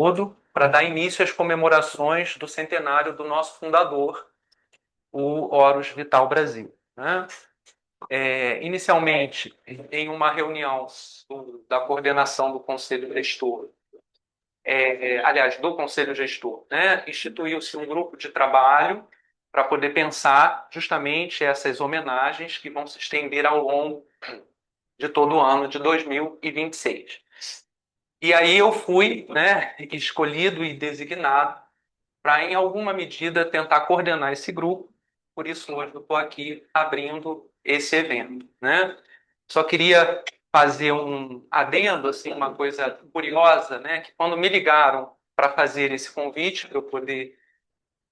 todo para dar início às comemorações do centenário do nosso fundador, o Horus Vital Brasil, né? Inicialmente, em uma reunião da coordenação do Conselho Gestor, aliás, do Conselho Gestor, né, instituiu-se um grupo de trabalho para poder pensar justamente essas homenagens que vão se estender ao longo de todo o ano de 2026. E aí eu fui, né, escolhido e designado para, em alguma medida, tentar coordenar esse grupo. Por isso, hoje eu estou aqui abrindo esse evento, né? Só queria fazer um adendo, assim, uma coisa curiosa, né? Que quando me ligaram para fazer esse convite, para eu poder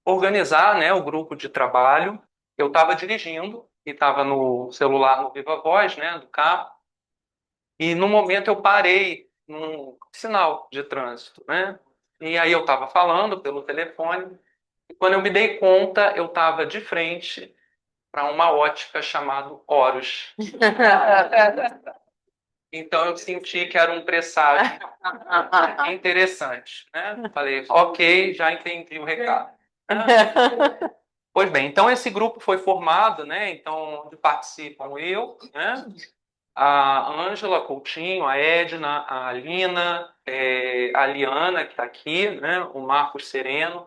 organizar, né, o grupo de trabalho, eu estava dirigindo e estava no celular no Viva Voz, né, do carro, e no momento eu parei num sinal de trânsito, né? E aí eu estava falando pelo telefone, e quando eu me dei conta, eu estava de frente para uma ótica chamada Horus. Então eu senti que era um presságio interessante, né? Falei, ok, já entendi o recado. Pois bem, então esse grupo foi formado, né? Então onde participam eu, né? A Ângela Coutinho, a Edna, a Alina, a Liana, que está aqui, né? O Marcos Sereno,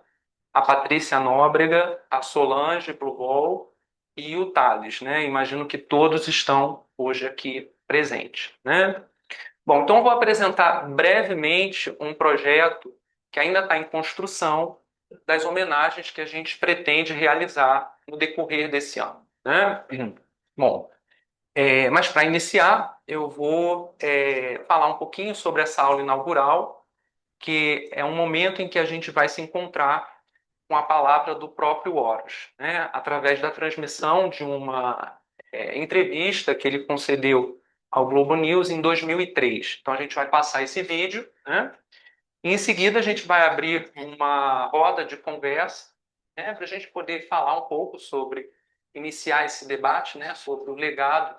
a Patrícia Nóbrega, a Solange Bluebol e o Thales, né? Imagino que todos estão hoje aqui presentes, né? Bom, então eu vou apresentar brevemente um projeto que ainda está em construção das homenagens que a gente pretende realizar no decorrer desse ano, né? Bom, mas para iniciar, eu vou falar um pouquinho sobre essa aula inaugural, que é um momento em que a gente vai se encontrar com a palavra do próprio Horus, né? Através da transmissão de uma entrevista que ele concedeu ao Globo News em 2003. Então a gente vai passar esse vídeo, né? E em seguida a gente vai abrir uma roda de conversa, né? Para a gente poder falar um pouco sobre, iniciar esse debate, né? Sobre o legado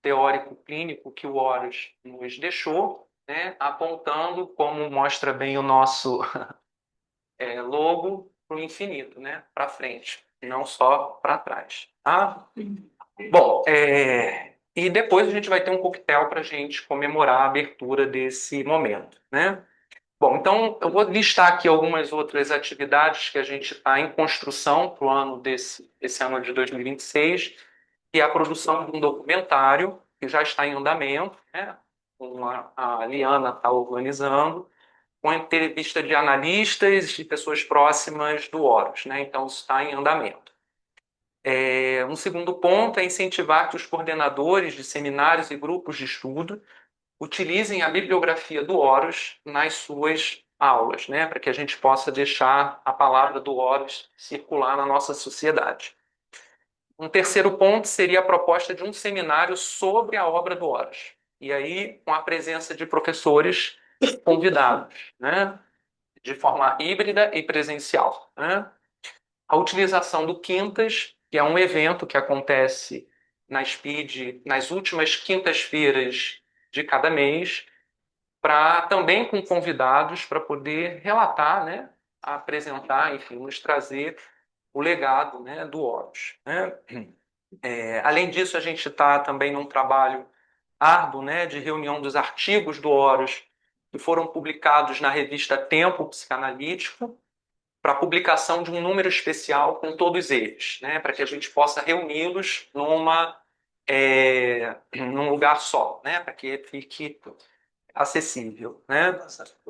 teórico clínico que o Horus nos deixou, né? Apontando, como mostra bem o nosso logo, para o infinito, né? Para frente, não só para trás. Tá? Bom, e depois a gente vai ter um coquetel para a gente comemorar a abertura desse momento, né? Bom, então eu vou listar aqui algumas outras atividades que a gente está em construção para o ano esse ano de 2026, que é a produção de um documentário que já está em andamento, né? A Liana está organizando, com entrevista de analistas e pessoas próximas do Horus, né? Então isso está em andamento. Um segundo ponto é incentivar que os coordenadores de seminários e grupos de estudo utilizem a bibliografia do Horus nas suas aulas, né, para que a gente possa deixar a palavra do Horus circular na nossa sociedade. Um terceiro ponto seria a proposta de um seminário sobre a obra do Horus, e aí com a presença de professores convidados, né, de forma híbrida e presencial, né? A utilização do Quintas, que é um evento que acontece na SPID nas últimas quintas-feiras de cada mês, para também com convidados para poder relatar, né, apresentar, enfim, nos trazer o legado, né, do Horus, né? Além disso, a gente está também num trabalho árduo, né, de reunião dos artigos do Horus que foram publicados na revista Tempo Psicanalítico, para publicação de um número especial com todos eles, né, para que a gente possa reuni-los num lugar só, né, para que fique acessível, né?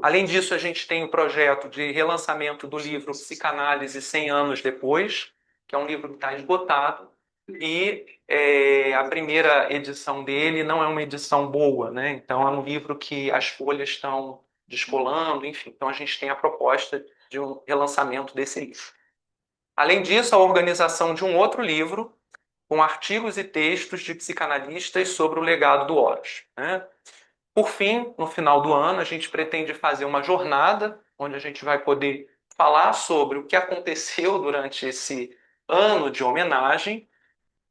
Além disso, a gente tem o projeto de relançamento do livro Psicanálise 100 anos depois, que é um livro que está esgotado, e a primeira edição dele não é uma edição boa, né? Então é um livro que as folhas estão descolando, enfim. Então a gente tem a proposta de um relançamento desse livro. Além disso, a organização de um outro livro com artigos e textos de psicanalistas sobre o legado do Horus, né? Por fim, no final do ano, a gente pretende fazer uma jornada onde a gente vai poder falar sobre o que aconteceu durante esse ano de homenagem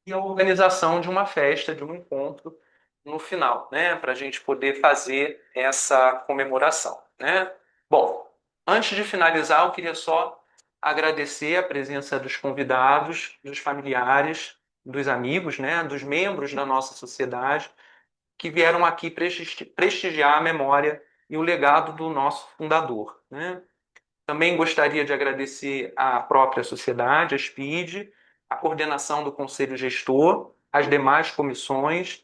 e a organização de uma festa, de um encontro no final, né, para a gente poder fazer essa comemoração, né? Bom, Antes de finalizar, eu queria só agradecer a presença dos convidados, dos familiares, dos amigos, né, dos membros da nossa sociedade, que vieram aqui prestigiar a memória e o legado do nosso fundador, né? Também gostaria de agradecer à própria sociedade, a SPID, a coordenação do Conselho Gestor, as demais comissões,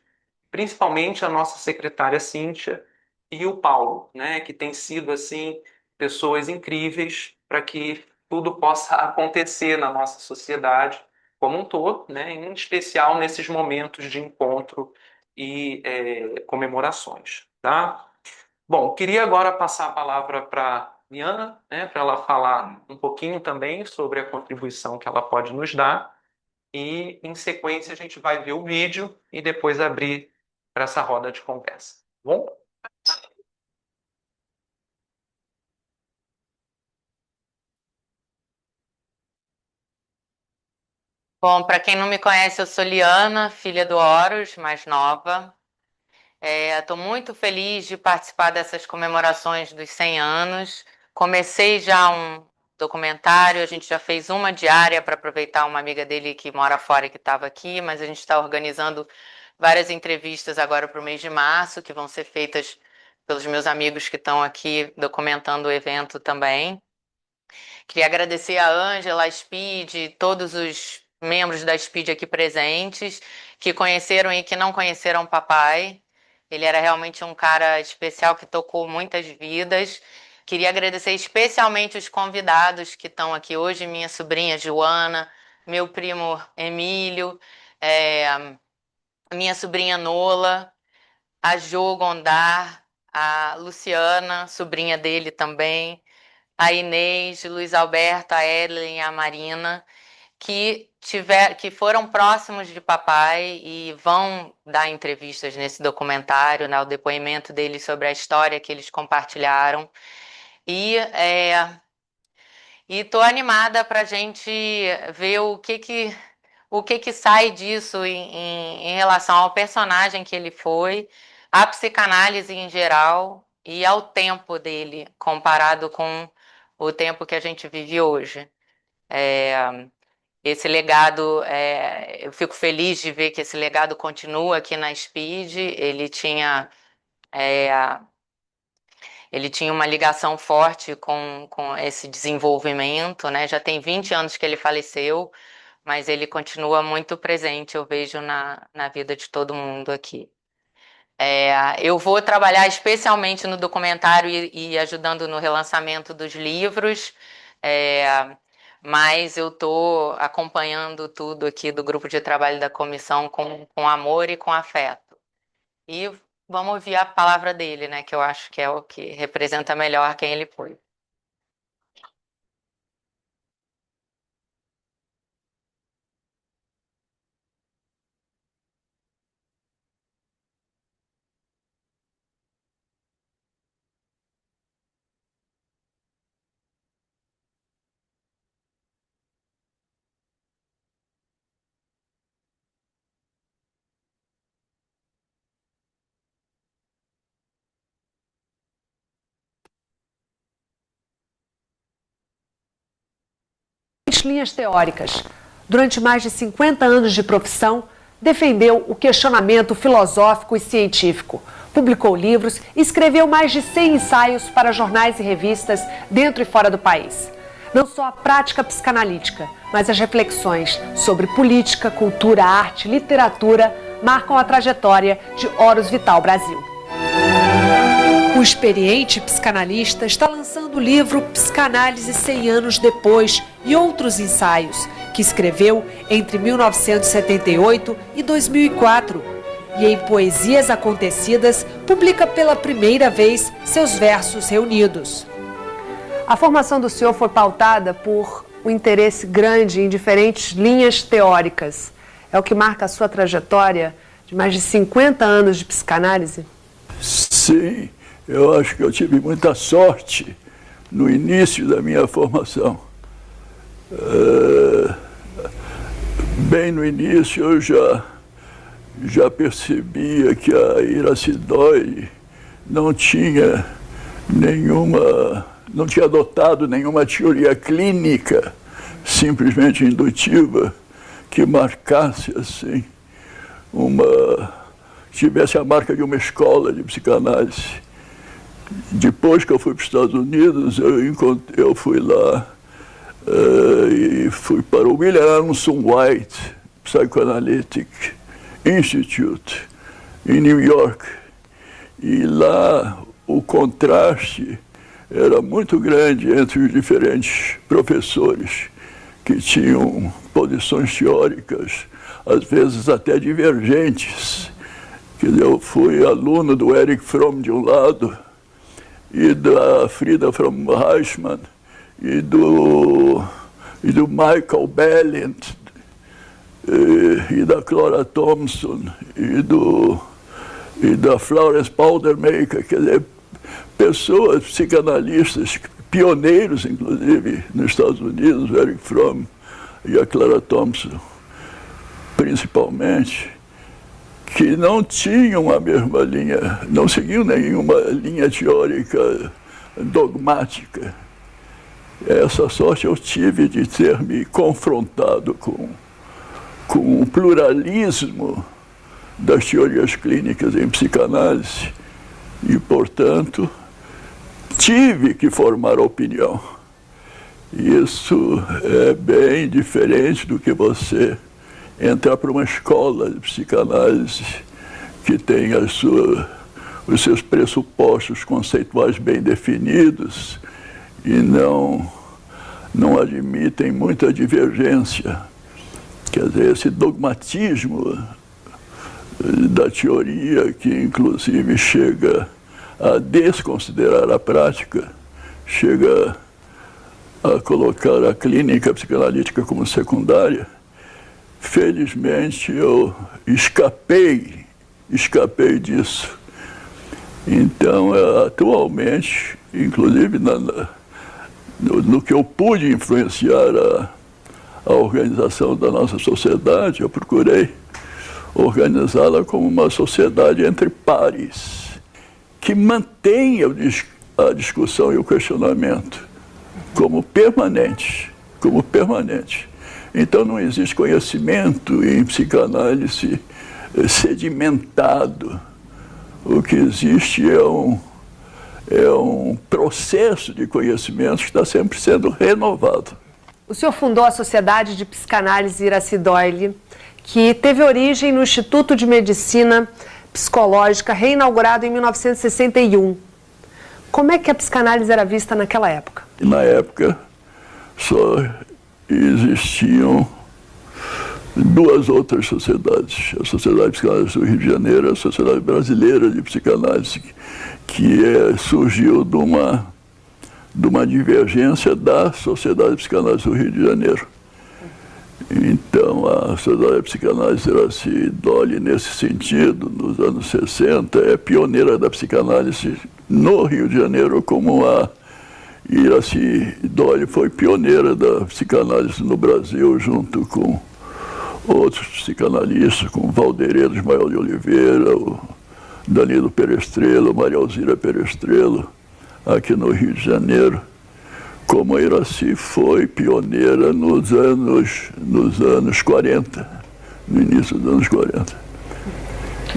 principalmente a nossa secretária Cíntia e o Paulo, né, que tem sido assim pessoas incríveis para que tudo possa acontecer na nossa sociedade como um todo, né, em especial nesses momentos de encontro e comemorações, tá? Bom, queria agora passar a palavra para Liana, né, para ela falar um pouquinho também sobre a contribuição que ela pode nos dar. E, em sequência, a gente vai ver o vídeo e depois abrir para essa roda de conversa. Tá bom? Bom, para quem não me conhece, eu sou Liana, filha do Horus, mais nova. Estou muito feliz de participar dessas comemorações dos 100 anos. Comecei já um documentário, a gente já fez uma diária para aproveitar uma amiga dele que mora fora e que estava aqui, mas a gente está organizando várias entrevistas agora para o mês de março, que vão ser feitas pelos meus amigos que estão aqui documentando o evento também. Queria agradecer a Ângela, a Speed, todos os membros da Speed aqui presentes, que conheceram e que não conheceram o papai. Ele era realmente um cara especial que tocou muitas vidas. Queria agradecer especialmente os convidados que estão aqui hoje, minha sobrinha Joana, meu primo Emílio, minha sobrinha Nola, a Jo Gondar, a Luciana, sobrinha dele também, a Inês, Luiz Alberto, a Ellen e a Marina, que foram próximos de papai e vão dar entrevistas nesse documentário, né, o depoimento deles sobre a história que eles compartilharam. E estou animada para a gente ver o que sai disso em relação ao personagem que ele foi, à psicanálise em geral e ao tempo dele, comparado com o tempo que a gente vive hoje. Esse legado, eu fico feliz de ver que esse legado continua aqui na Speed. Ele tinha uma ligação forte com esse desenvolvimento, né? Já tem 20 anos que ele faleceu, mas ele continua muito presente, eu vejo na vida de todo mundo aqui. Eu vou trabalhar especialmente no documentário e ajudando no relançamento dos livros, mas eu estou acompanhando tudo aqui do grupo de trabalho da comissão com amor e com afeto. E vamos ouvir a palavra dele, né, que eu acho que é o que representa melhor quem ele foi. Linhas teóricas. Durante mais de 50 anos de profissão, defendeu o questionamento filosófico e científico, publicou livros e escreveu mais de 100 ensaios para jornais e revistas dentro e fora do país. Não só a prática psicanalítica, mas as reflexões sobre política, cultura, arte, literatura marcam a trajetória de Horus Vital Brasil. O experiente psicanalista está lançando o livro Psicanálise 100 anos depois e outros ensaios, que escreveu entre 1978 e 2004. E em Poesias Acontecidas, publica pela primeira vez seus versos reunidos. A formação do senhor foi pautada por um interesse grande em diferentes linhas teóricas. É o que marca a sua trajetória de mais de 50 anos de psicanálise? Sim. Eu acho que eu tive muita sorte no início da minha formação. Bem no início eu já percebia que a Iracidói não tinha nenhuma não tinha adotado nenhuma teoria clínica, simplesmente indutiva, que marcasse assim tivesse a marca de uma escola de psicanálise. Depois que eu fui para os Estados Unidos, eu fui lá e fui para o William Aronson White Psychoanalytic Institute, em New York. E lá o contraste era muito grande entre os diferentes professores, que tinham posições teóricas, às vezes até divergentes. Quer dizer, eu fui aluno do Erich Fromm de um lado, e da Frida von Reichmann, e do Michael Belliant, e da Clara Thompson, e da Florence Paudermaker, quer dizer, pessoas, psicanalistas, pioneiros, inclusive, nos Estados Unidos, o Erich Fromm e a Clara Thompson, principalmente, que não tinham a mesma linha, não seguiam nenhuma linha teórica dogmática. Essa sorte eu tive de ter me confrontado com o pluralismo das teorias clínicas em psicanálise e, portanto, tive que formar opinião. Isso é bem diferente do que você entrar para uma escola de psicanálise que tem os seus pressupostos conceituais bem definidos e não admitem muita divergência. Quer dizer, esse dogmatismo da teoria, que inclusive chega a desconsiderar a prática, chega a colocar a clínica psicanalítica como secundária. Felizmente eu escapei disso. Então, atualmente, inclusive no que eu pude influenciar a organização da nossa sociedade, eu procurei organizá-la como uma sociedade entre pares, que mantenha a discussão e o questionamento como permanente. Então não existe conhecimento em psicanálise sedimentado. O que existe é um processo de conhecimento que está sempre sendo renovado. O senhor fundou a Sociedade de Psicanálise Iracy Doyle, que teve origem no Instituto de Medicina Psicológica, reinaugurado em 1961. Como é que a psicanálise era vista naquela época? Na época, só existiam duas outras sociedades. A Sociedade de Psicanálise do Rio de Janeiro e a Sociedade Brasileira de Psicanálise, que surgiu de uma divergência da Sociedade de Psicanálise do Rio de Janeiro. Então, a Sociedade de Psicanálise Iracy Doyle, nesse sentido, nos anos 60, é pioneira da psicanálise no Rio de Janeiro, como a Iracy Doyle foi pioneira da psicanálise no Brasil, junto com outros psicanalistas, como Valderedo Ismael de Oliveira, o Danilo Perestrello, Maria Alzira Perestrello, aqui no Rio de Janeiro, como a Iracy foi pioneira nos anos 40, no início dos anos 40.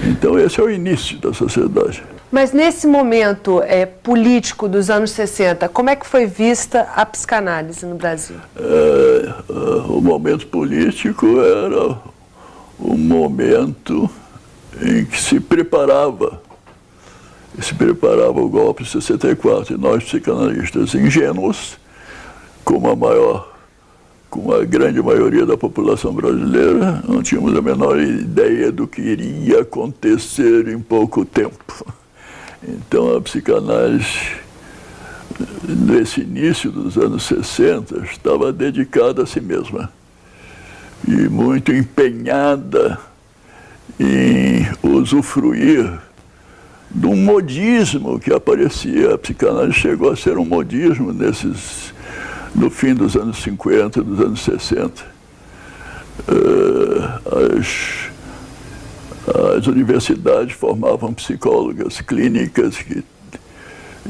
Então esse é o início da sociedade. Mas nesse momento político dos anos 60, como é que foi vista a psicanálise no Brasil? O momento político era um momento em que se preparava o golpe de 64, e nós, psicanalistas ingênuos, como a grande maioria da população brasileira, não tínhamos a menor ideia do que iria acontecer em pouco tempo. Então, a psicanálise, nesse início dos anos 60, estava dedicada a si mesma e muito empenhada em usufruir de um modismo que aparecia. A psicanálise chegou a ser um modismo no fim dos anos 50, dos anos 60. As universidades formavam psicólogas clínicas que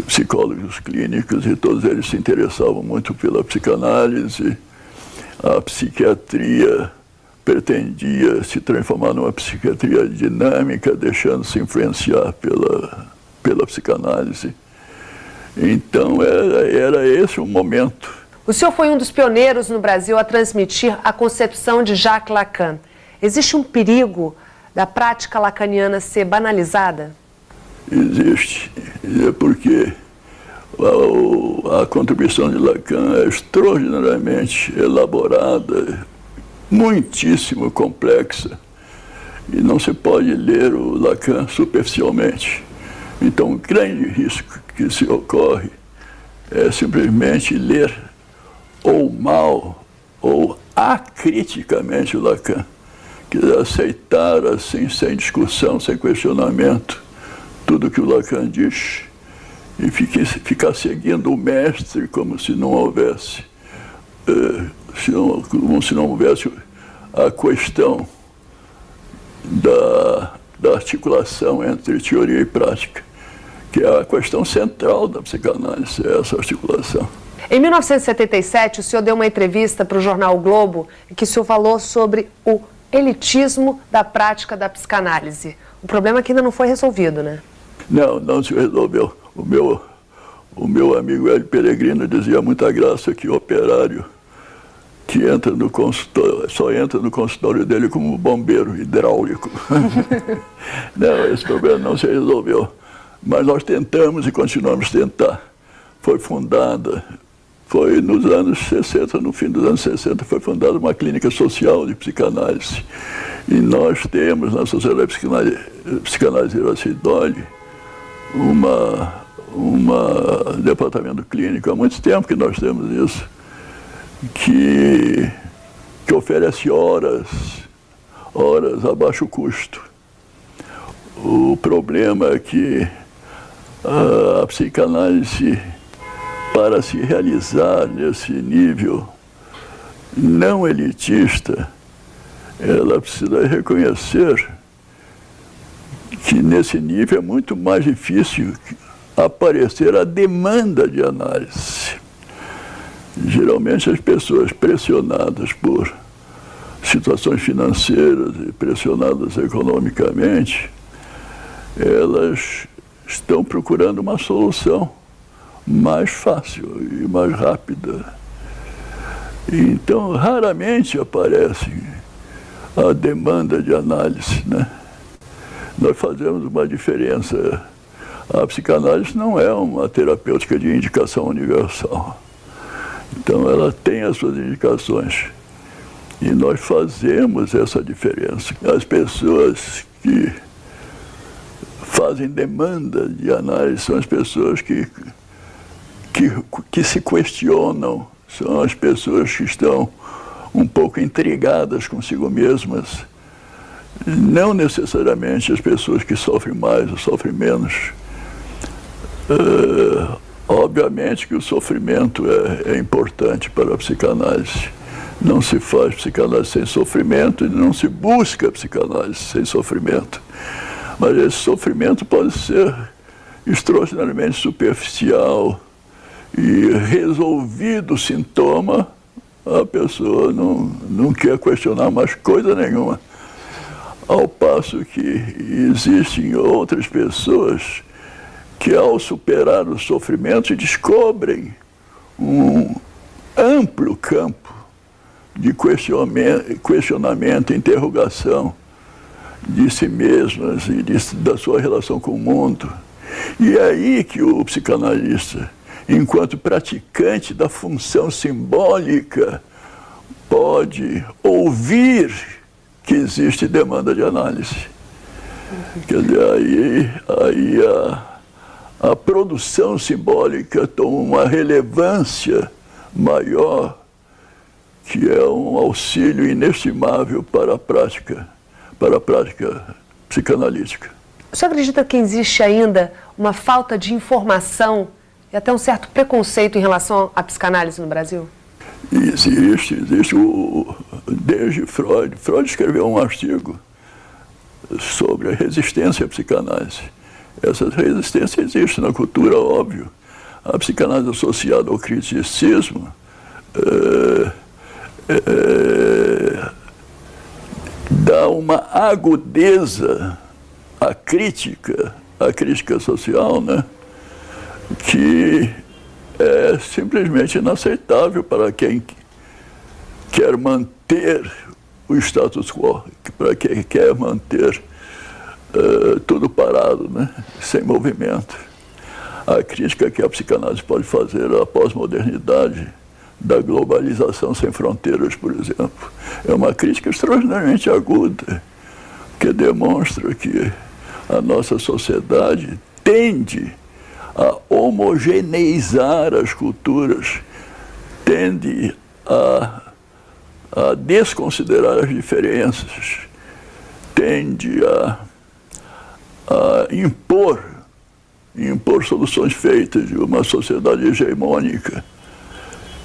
psicólogos clínicos, e todos eles se interessavam muito pela psicanálise. A psiquiatria pretendia se transformar numa psiquiatria dinâmica, deixando-se influenciar pela psicanálise. Então, era esse o momento. O senhor foi um dos pioneiros no Brasil a transmitir a concepção de Jacques Lacan. Existe um perigo da prática lacaniana ser banalizada? Existe, porque a contribuição de Lacan é extraordinariamente elaborada, muitíssimo complexa, e não se pode ler o Lacan superficialmente. Então, o grande risco que se ocorre é simplesmente ler ou mal ou acriticamente o Lacan, que é aceitar assim, sem discussão, sem questionamento, tudo que o Lacan diz, e ficar seguindo o mestre como se não houvesse, como se não houvesse a questão da articulação entre teoria e prática, que é a questão central da psicanálise, é essa articulação. Em 1977, o senhor deu uma entrevista para o jornal o Globo, em que o senhor falou sobre o elitismo da prática da psicanálise. O problema é que ainda não foi resolvido, né? Não se resolveu. O meu amigo Hélio Peregrino dizia muita graça que o operário que entra no consultório, só entra no consultório dele como bombeiro hidráulico. Não, esse problema não se resolveu. Mas nós tentamos e continuamos a tentar. Foi nos anos 60, no fim dos anos 60, foi fundada uma clínica social de psicanálise. E nós temos na Sociedade de Psicanálise Iracidoli um departamento clínico, há muito tempo que nós temos isso, que oferece horas a baixo custo. O problema é que a psicanálise, para se realizar nesse nível não elitista, ela precisa reconhecer que nesse nível é muito mais difícil aparecer a demanda de análise. Geralmente as pessoas pressionadas por situações financeiras e pressionadas economicamente, elas estão procurando uma solução mais fácil e mais rápida. Então, raramente aparece a demanda de análise, né? Nós fazemos uma diferença. A psicanálise não é uma terapêutica de indicação universal. Então, ela tem as suas indicações. E nós fazemos essa diferença. As pessoas que fazem demanda de análise são as pessoas que se questionam, são as pessoas que estão um pouco intrigadas consigo mesmas, não necessariamente as pessoas que sofrem mais ou sofrem menos. Obviamente que o sofrimento é importante para a psicanálise. Não se faz psicanálise sem sofrimento e não se busca psicanálise sem sofrimento. Mas esse sofrimento pode ser extraordinariamente superficial, e resolvido o sintoma, a pessoa não quer questionar mais coisa nenhuma. Ao passo que existem outras pessoas que, ao superar o sofrimento, descobrem um amplo campo de questionamento, interrogação de si mesmas e da sua relação com o mundo. E é aí que o psicanalista, enquanto praticante da função simbólica, pode ouvir que existe demanda de análise. Quer dizer, aí a produção simbólica toma uma relevância maior, que é um auxílio inestimável para a prática psicanalítica. O senhor acredita que existe ainda uma falta de informação e até um certo preconceito em relação à psicanálise no Brasil? Existe. Desde Freud escreveu um artigo sobre a resistência à psicanálise. Essa resistência existe na cultura, óbvio. A psicanálise associada ao criticismo dá uma agudeza à crítica social, né? Que é simplesmente inaceitável para quem quer manter o status quo, para quem quer manter tudo parado, né? Sem movimento. A crítica que a psicanálise pode fazer à pós-modernidade, da globalização sem fronteiras, por exemplo, é uma crítica extraordinariamente aguda, que demonstra que a nossa sociedade tende a homogeneizar as culturas, tende a desconsiderar as diferenças, tende a impor soluções feitas de uma sociedade hegemônica.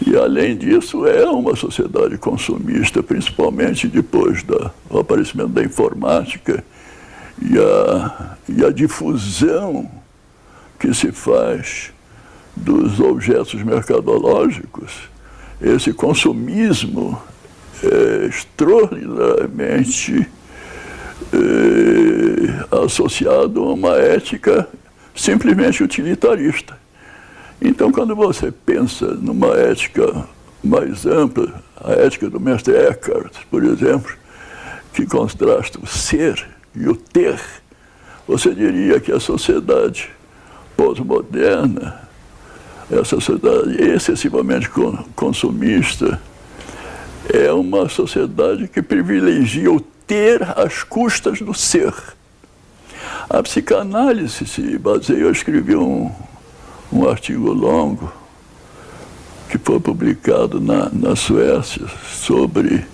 E, além disso, é uma sociedade consumista, principalmente depois do aparecimento da informática e a difusão que se faz dos objetos mercadológicos. Esse consumismo é extraordinariamente associado a uma ética simplesmente utilitarista. Então, quando você pensa numa ética mais ampla, a ética do mestre Eckhart, por exemplo, que contrasta o ser e o ter, você diria que a sociedade pós-moderna, essa sociedade excessivamente consumista, é uma sociedade que privilegia o ter às custas do ser. A psicanálise se baseia, eu escrevi um artigo longo que foi publicado na Suécia sobre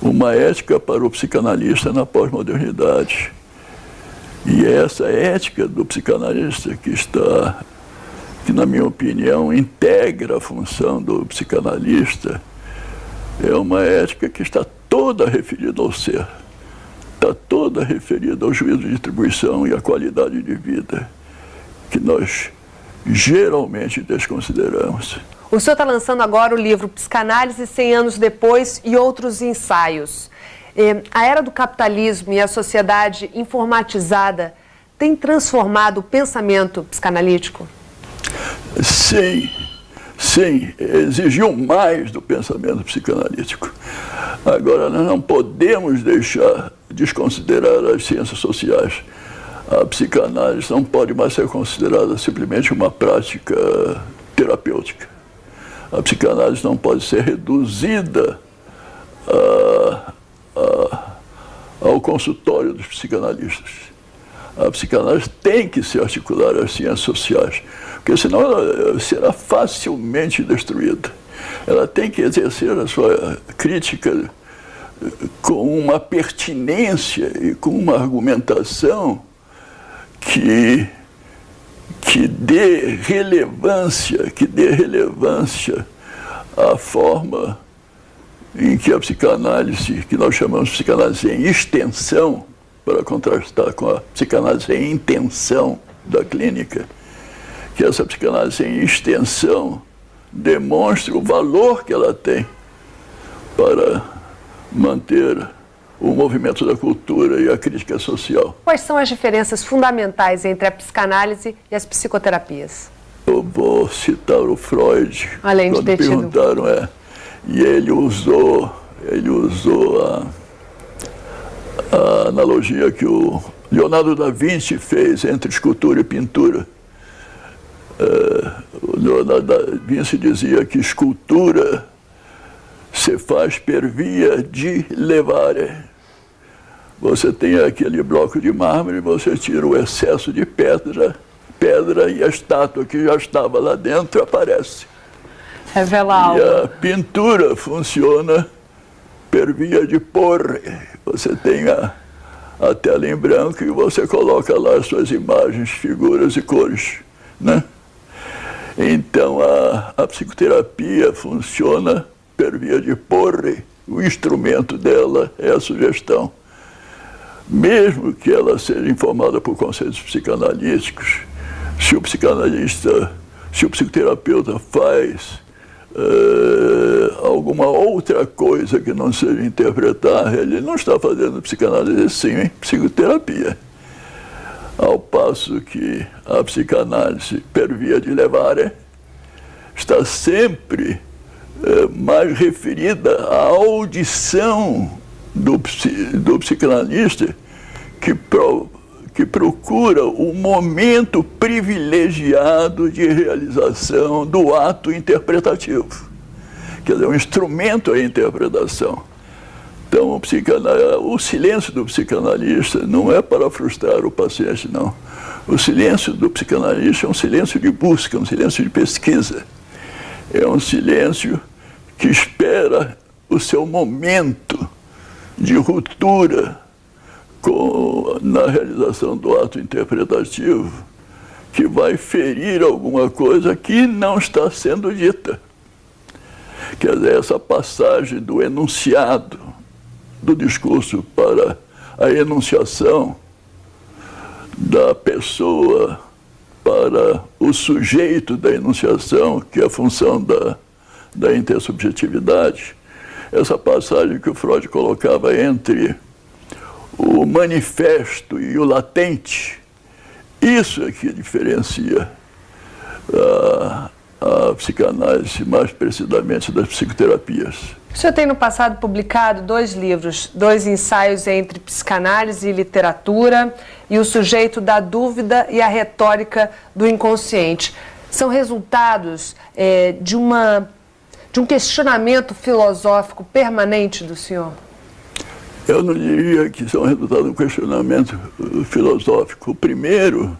uma ética para o psicanalista na pós-modernidade. E essa ética do psicanalista que, na minha opinião, integra a função do psicanalista, é uma ética que está toda referida ao ser, está toda referida ao juízo de distribuição e à qualidade de vida, que nós geralmente desconsideramos. O senhor está lançando agora o livro Psicanálise 100 anos depois e outros ensaios. A era do capitalismo e a sociedade informatizada tem transformado o pensamento psicanalítico? Sim, exigiu mais do pensamento psicanalítico. Agora, nós não podemos deixar desconsiderar as ciências sociais. A psicanálise não pode mais ser considerada simplesmente uma prática terapêutica. A psicanálise não pode ser reduzida ao consultório dos psicanalistas. A psicanálise tem que se articular às ciências sociais, porque senão ela será facilmente destruída. Ela tem que exercer a sua crítica com uma pertinência e com uma argumentação que dê relevância à forma em que a psicanálise, que nós chamamos de psicanálise em extensão, para contrastar com a psicanálise em intenção da clínica, que essa psicanálise em extensão demonstre o valor que ela tem para manter o movimento da cultura e a crítica social. Quais são as diferenças fundamentais entre a psicanálise e as psicoterapias? Eu vou citar o Freud, além de quando perguntaram, e ele usou a analogia que o Leonardo da Vinci fez entre escultura e pintura. O Leonardo da Vinci dizia que escultura se faz per via de levare. Você tem aquele bloco de mármore, você tira o excesso de pedra e a estátua que já estava lá dentro aparece. Revela algo. E a pintura funciona per via de porre. Você tem a tela em branco e você coloca lá as suas imagens, figuras e cores, né? Então a psicoterapia funciona per via de porre. O instrumento dela é a sugestão. mesmo que ela seja informada por conceitos psicanalíticos, se o psicoterapeuta faz alguma outra coisa que não seja interpretar, ele não está fazendo psicanálise, sim psicoterapia. Ao passo que a psicanálise, per via de Levare, está sempre mais referida à audição do psicanalista que procura o momento privilegiado de realização do ato interpretativo. Quer dizer, um instrumento à interpretação. Então, o silêncio do psicanalista não é para frustrar o paciente, não. O silêncio do psicanalista é um silêncio de busca, um silêncio de pesquisa. É um silêncio que espera o seu momento de ruptura na realização do ato interpretativo, que vai ferir alguma coisa que não está sendo dita. Quer dizer, essa passagem do enunciado do discurso para a enunciação da pessoa para o sujeito da enunciação, que é a função da intersubjetividade, essa passagem que o Freud colocava entre o manifesto e o latente, isso é que diferencia a psicanálise mais precisamente das psicoterapias. O senhor tem no passado publicado 2 livros, 2 ensaios entre psicanálise e literatura e o sujeito da dúvida e a retórica do inconsciente. São resultados de um questionamento filosófico permanente do senhor? Eu não diria que são resultado de um questionamento filosófico. O primeiro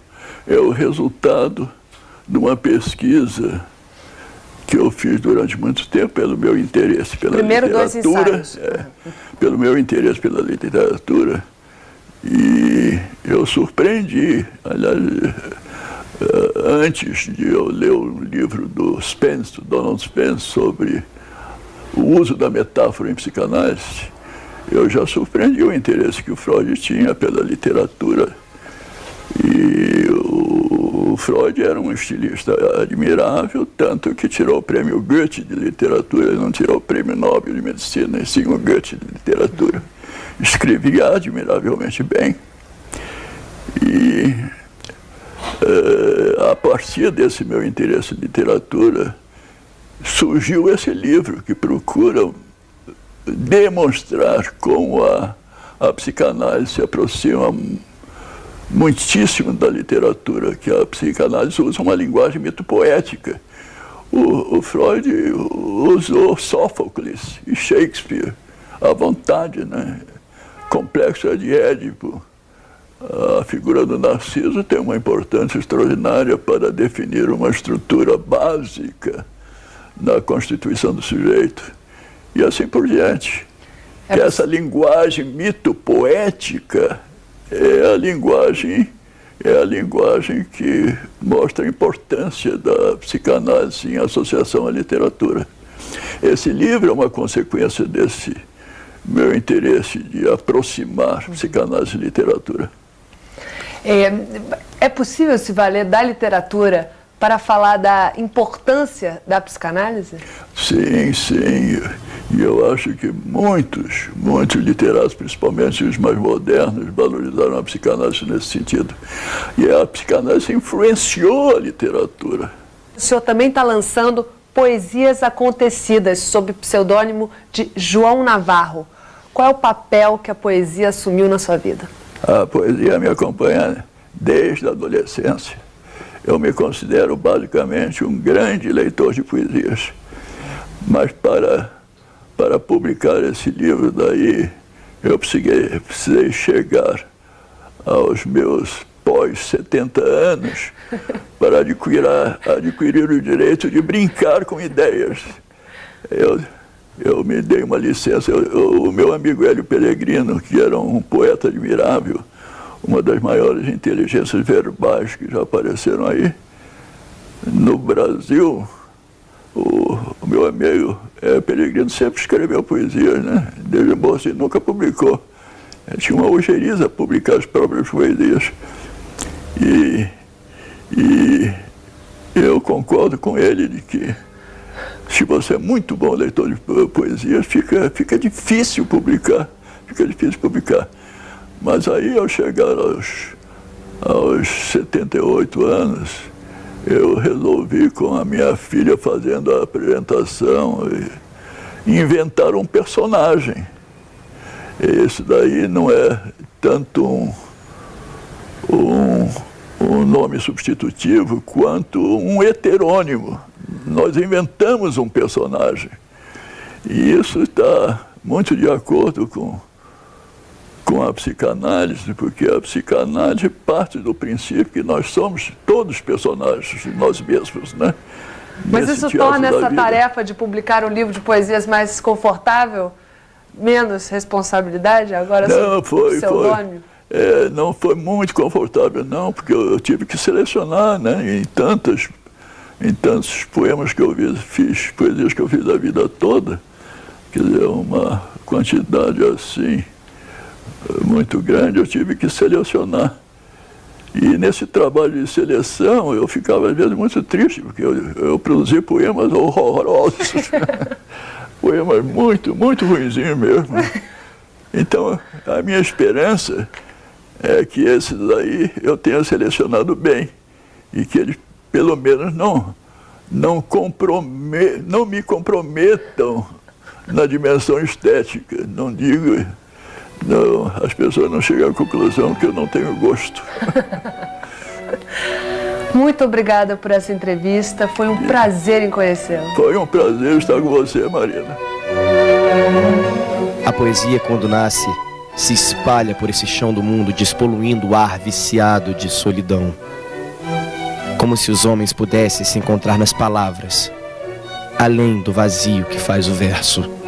é o resultado de uma pesquisa que eu fiz durante muito tempo pelo meu interesse pela literatura. Pelo meu interesse pela literatura. E eu surpreendi, aliás, antes de eu ler o livro do Donald Spence, sobre o uso da metáfora em psicanálise, eu já surpreendi o interesse que o Freud tinha pela literatura. E o Freud era um estilista admirável, tanto que tirou o prêmio Goethe de literatura, ele não tirou o prêmio Nobel de medicina, e sim o Goethe de literatura. Escrevia admiravelmente bem. E a partir desse meu interesse em literatura, surgiu esse livro que procura demonstrar como a psicanálise se aproxima muitíssimo da literatura, que a psicanálise usa uma linguagem mitopoética. O Freud usou Sófocles e Shakespeare à vontade, né? Complexo de Édipo. A figura do Narciso tem uma importância extraordinária para definir uma estrutura básica na constituição do sujeito. E assim por diante. Que essa linguagem mitopoética é a linguagem que mostra a importância da psicanálise em associação à literatura. Esse livro é uma consequência desse meu interesse de aproximar psicanálise e literatura. É possível se valer da literatura para falar da importância da psicanálise? Sim, sim. E eu acho que muitos literatos, principalmente os mais modernos, valorizaram a psicanálise nesse sentido. E a psicanálise influenciou a literatura. O senhor também está lançando Poesias Acontecidas, sob o pseudônimo de João Navarro. Qual é o papel que a poesia assumiu na sua vida? A poesia me acompanha desde a adolescência. Eu me considero basicamente um grande leitor de poesias. Mas para publicar esse livro daí, eu precisei chegar aos meus pós-70 anos para adquirir o direito de brincar com ideias. Eu me dei uma licença. O meu amigo Hélio Pellegrino, que era um poeta admirável, uma das maiores inteligências verbais que já apareceram aí no Brasil, o meu amigo Pellegrino sempre escreveu poesias, né? Desde moço e nunca publicou. tinha uma ojeriza a publicar as próprias poesias. E eu concordo com ele de que, se você é muito bom leitor de poesias, fica difícil publicar. Fica difícil publicar. Mas aí, ao chegar aos 78 anos, eu resolvi, com a minha filha fazendo a apresentação, inventar um personagem. Esse daí não é tanto um nome substitutivo quanto um heterônimo. Nós inventamos um personagem. E isso está muito de acordo com a psicanálise, porque a psicanálise parte do princípio que nós somos todos personagens de nós mesmos, né? Mas Nesse isso teatro torna da essa vida. tarefa de publicar um livro de poesias mais confortável? Menos responsabilidade agora Não, sob pseudônimo? Não foi muito confortável, não, porque eu tive que selecionar, né? Em tantos poemas que eu fiz, poesias que eu fiz a vida toda, quer dizer, uma quantidade assim muito grande, eu tive que selecionar. E nesse trabalho de seleção, eu ficava às vezes muito triste, porque eu produzi poemas horrorosos. Poemas muito, muito ruinzinhos mesmo. Então, a minha esperança é que esses aí eu tenha selecionado bem e que eles, pelo menos, não me comprometam na dimensão estética. Não digo... Não, as pessoas não chegam à conclusão que eu não tenho gosto. Muito obrigada por essa entrevista. Foi um prazer em conhecê-lo. Foi um prazer estar com você, Marina. A poesia, quando nasce, se espalha por esse chão do mundo, despoluindo o ar viciado de solidão. Como se os homens pudessem se encontrar nas palavras, além do vazio que faz o verso.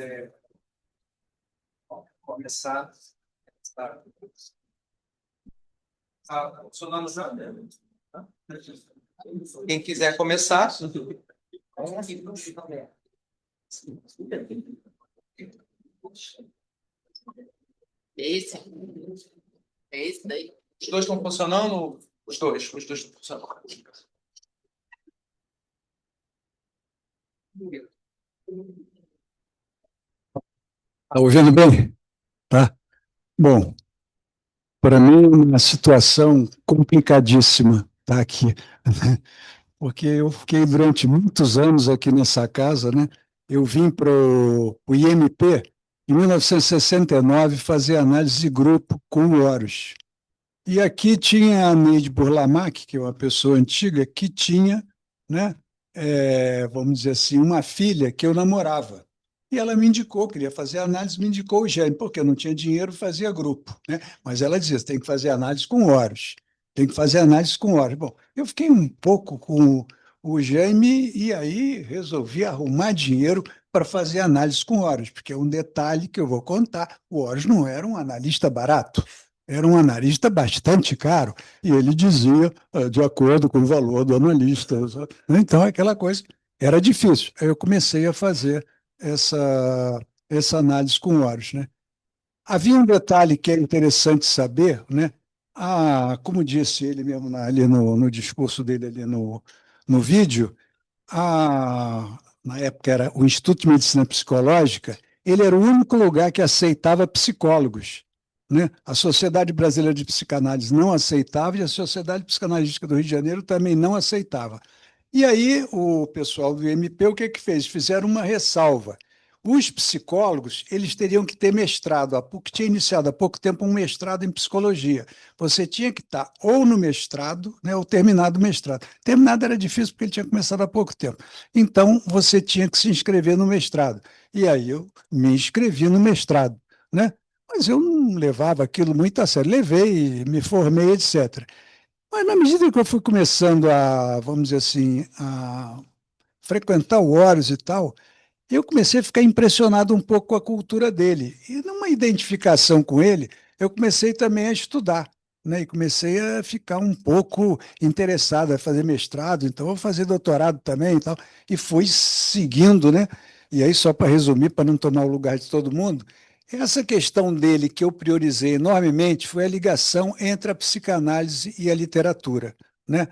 Quiser começar, funcionando já. Quem quiser começar. Esse? É esse daí? Os dois estão funcionando? Os dois estão funcionando. Está ouvindo bem? Tá? Bom, para mim é uma situação complicadíssima estar aqui, porque eu fiquei durante muitos anos aqui nessa casa, né? Eu vim para o IMP em 1969 fazer análise de grupo com o Horus. E aqui tinha a Neide Burlamac, que é uma pessoa antiga, que tinha, né, vamos dizer assim, uma filha que eu namorava. E ela me indicou, queria fazer análise, me indicou o Gênio, porque eu não tinha dinheiro, fazia grupo, né? Mas ela dizia, você tem que fazer análise com Horus, tem que fazer análise com Horus. Bom, eu fiquei um pouco com o Jaime e aí resolvi arrumar dinheiro para fazer análise com Horus, porque é um detalhe que eu vou contar, o Horus não era um analista barato, era um analista bastante caro, e ele dizia, de acordo com o valor do analista. Então, aquela coisa era difícil. Aí eu comecei a fazer essa análise com Horus, né? Havia um detalhe que é interessante saber, né? Como disse ele mesmo ali no discurso dele ali no vídeo, na época era o Instituto de Medicina Psicológica, ele era o único lugar que aceitava psicólogos, né? A Sociedade Brasileira de Psicanálise não aceitava e a Sociedade Psicanalística do Rio de Janeiro também não aceitava. E aí o pessoal do MP, o que fez? Fizeram uma ressalva. os psicólogos, eles teriam que ter mestrado. A PUC tinha iniciado há pouco tempo um mestrado em psicologia. Você tinha que estar ou no mestrado, né, ou terminado o mestrado. Terminado era difícil porque ele tinha começado há pouco tempo. Então, você tinha que se inscrever no mestrado. E aí eu me inscrevi no mestrado, né? Mas eu não levava aquilo muito a sério. Levei, me formei, etc. Mas na medida que eu fui começando a, vamos dizer assim, a frequentar o Horus e tal, eu comecei a ficar impressionado um pouco com a cultura dele. E numa identificação com ele, eu comecei também a estudar, né? E comecei a ficar um pouco interessado, a fazer mestrado, então eu vou fazer doutorado também e tal. E fui seguindo, né? E aí, só para resumir, para não tomar o lugar de todo mundo, essa questão dele que eu priorizei enormemente foi a ligação entre a psicanálise e a literatura, né?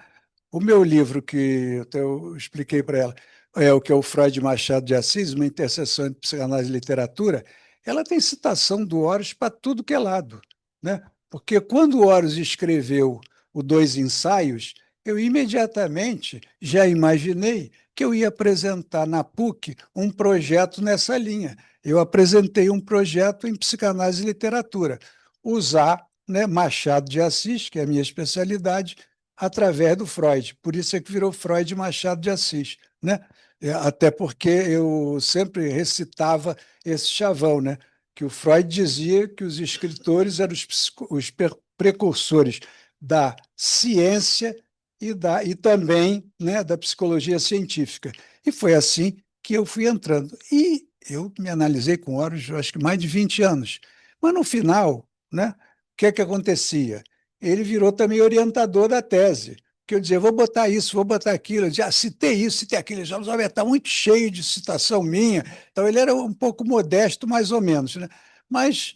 O meu livro, que eu expliquei para ela, é o que é o Freud Machado de Assis, uma interseção entre psicanálise e literatura, ela tem citação do Horus para tudo que é lado, né? Porque quando o Horus escreveu o Dois Ensaios, eu imediatamente já imaginei que eu ia apresentar na PUC um projeto nessa linha. Eu apresentei um projeto em psicanálise e literatura, usar, né, Machado de Assis, que é a minha especialidade, através do Freud. Por isso é que virou Freud Machado de Assis, né? Até porque eu sempre recitava esse chavão, né? Que o Freud dizia que os escritores eram precursores da ciência e também, né, da psicologia científica. E foi assim que eu fui entrando. E eu me analisei com Horus, eu acho que mais de 20 anos. Mas no final, né, o que é que acontecia? Ele virou também orientador da tese, que eu dizia, vou botar isso, vou botar aquilo, eu dizia, citei isso, citei aquilo, já está muito cheio de citação minha, então ele era um pouco modesto, mais ou menos, né? Mas,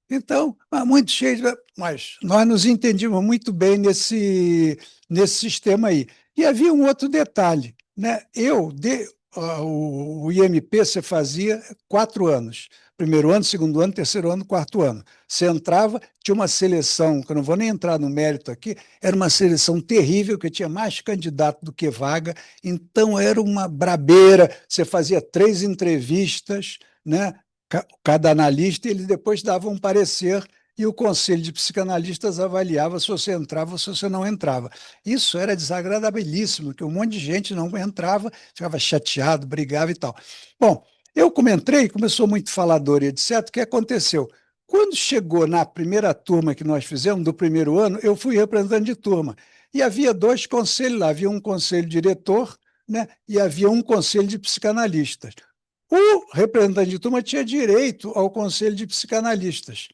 então, muito cheio, mas nós nos entendíamos muito bem nesse sistema aí. E havia um outro detalhe, né? O IMP você fazia 4 anos, primeiro ano, segundo ano, terceiro ano, quarto ano. Você entrava, tinha uma seleção, que eu não vou nem entrar no mérito aqui, era uma seleção terrível, que tinha mais candidato do que vaga, então era uma brabeira, você fazia 3 entrevistas, né? Cada analista, ele depois dava um parecer e o conselho de psicanalistas avaliava se você entrava ou se você não entrava. Isso era desagradabilíssimo, porque um monte de gente não entrava, ficava chateado, brigava e tal. Bom, eu como entrei, começou muito falador e etc., o que aconteceu? Quando chegou na primeira turma que nós fizemos, do primeiro ano, eu fui representante de turma. E havia 2 conselhos lá, havia um conselho diretor, né, e havia um conselho de psicanalistas. O representante de turma tinha direito ao conselho de psicanalistas.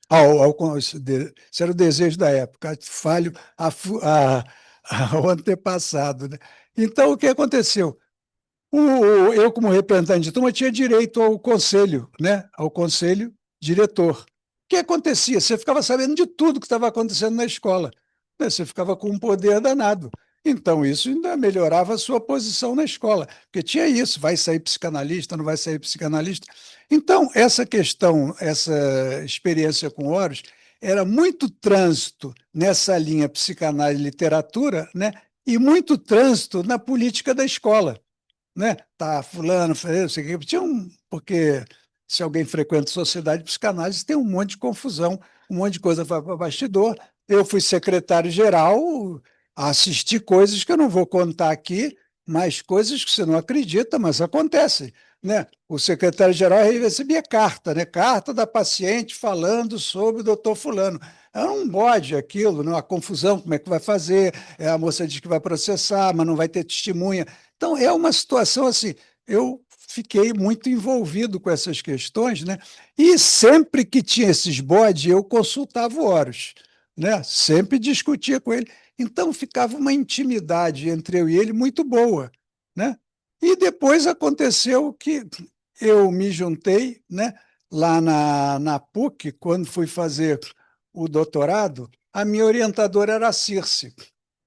Esse era o desejo da época, falho ao antepassado, né? Então, o que aconteceu? Eu, como representante de turma, tinha direito ao conselho, né? Ao conselho diretor. O que acontecia? Você ficava sabendo de tudo que estava acontecendo na escola, né? Você ficava com um poder danado. Então, isso ainda melhorava a sua posição na escola, porque tinha isso, vai sair psicanalista, não vai sair psicanalista. Então, essa questão, essa experiência com Horus, era muito trânsito nessa linha psicanálise e literatura, né? E muito trânsito na política da escola, né? Tá, fulano, não sei o que, porque se alguém frequenta sociedade de psicanálise, tem um monte de confusão, um monte de coisa para bastidor. Eu fui secretário-geral, assisti coisas que eu não vou contar aqui, mas coisas que você não acredita, mas acontecem, né? O secretário-geral recebia carta, né? Carta da paciente falando sobre o doutor fulano. É um bode aquilo, né? Uma confusão, como é que vai fazer? A moça diz que vai processar, mas não vai ter testemunha. Então, é uma situação assim, eu fiquei muito envolvido com essas questões, né? E sempre que tinha esses bodes, eu consultava o Horus, né? Sempre discutia com ele. Então, ficava uma intimidade entre eu e ele muito boa, né? E depois aconteceu que eu me juntei, né? Lá na PUC, quando fui fazer o doutorado, a minha orientadora era a Circe,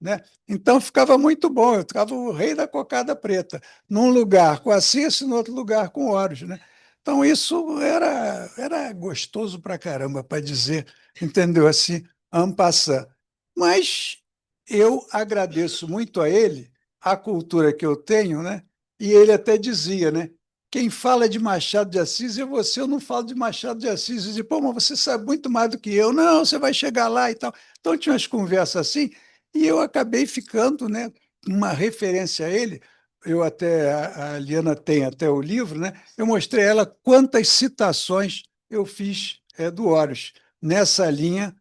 né? Então ficava muito bom, eu ficava o rei da cocada preta, num lugar com a Circe, no outro lugar com o Horus, né? Então isso era gostoso pra caramba, para dizer, entendeu? Assim, en passant. Mas eu agradeço muito a ele, a cultura que eu tenho, né? E ele até dizia, né? quem fala de Machado de Assis é você, eu não falo de Machado de Assis. Eu digo, pô, mas você sabe muito mais do que eu. Não, você vai chegar lá e tal. Então, tinha umas conversas assim, e eu acabei ficando, né, uma referência a ele. Eu até, a Liana tem até o livro, né? Eu mostrei a ela quantas citações eu fiz do Horus, nessa linha,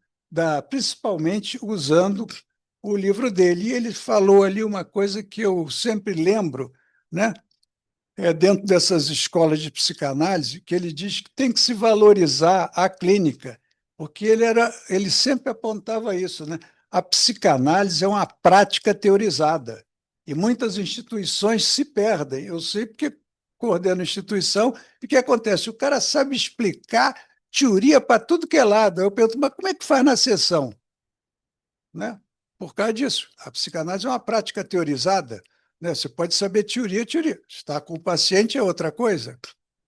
principalmente usando o livro dele. E ele falou ali uma coisa que eu sempre lembro, né? Dentro dessas escolas de psicanálise, que ele diz que tem que se valorizar a clínica, porque ele sempre apontava isso, né? A psicanálise é uma prática teorizada e muitas instituições se perdem. Eu sei porque coordeno instituição e o que acontece? O cara sabe explicar teoria para tudo que é lado. Eu pergunto, mas como é que faz na sessão? Né? Por causa disso. A psicanálise é uma prática teorizada, né? Você pode saber teoria, teoria. Estar com o paciente é outra coisa,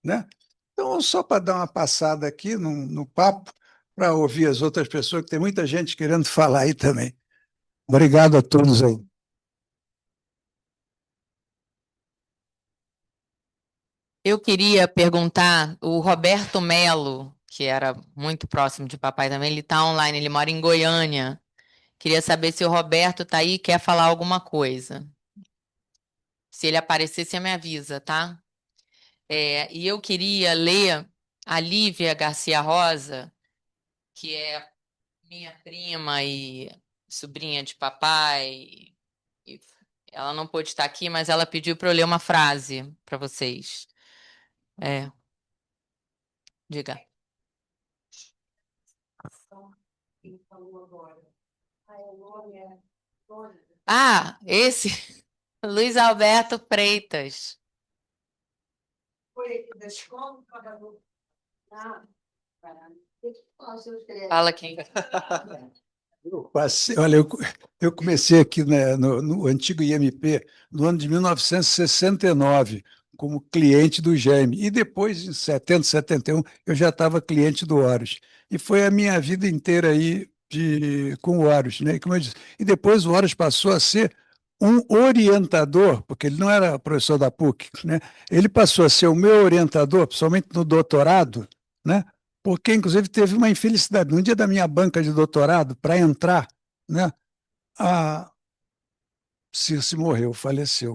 né? Então, só para dar uma passada aqui no papo, para ouvir as outras pessoas, que tem muita gente querendo falar aí também. Obrigado a todos aí. Eu queria perguntar, o Roberto Melo, que era muito próximo de papai também, ele está online, ele mora em Goiânia. Queria saber se o Roberto está aí e quer falar alguma coisa. Se ele aparecer, você me avisa, tá? E eu queria ler a Lívia Garcia Rosa, que é minha prima e sobrinha de papai. E ela não pôde estar aqui, mas ela pediu para eu ler uma frase para vocês. Diga. Ah, esse Luiz Alberto Freitas. Fala quem. Olha, eu comecei aqui, né, no antigo IMP no ano de 1969, como cliente do Jaime. E depois, em 70, 71, eu já estava cliente do Horus. E foi a minha vida inteira aí com o Horus, né? E como eu disse, e depois o Horus passou a ser um orientador, porque ele não era professor da PUC, né? Ele passou a ser o meu orientador, principalmente no doutorado, né? Porque, inclusive, teve uma infelicidade. No dia da minha banca de doutorado, para entrar, né, a Circe morreu, faleceu.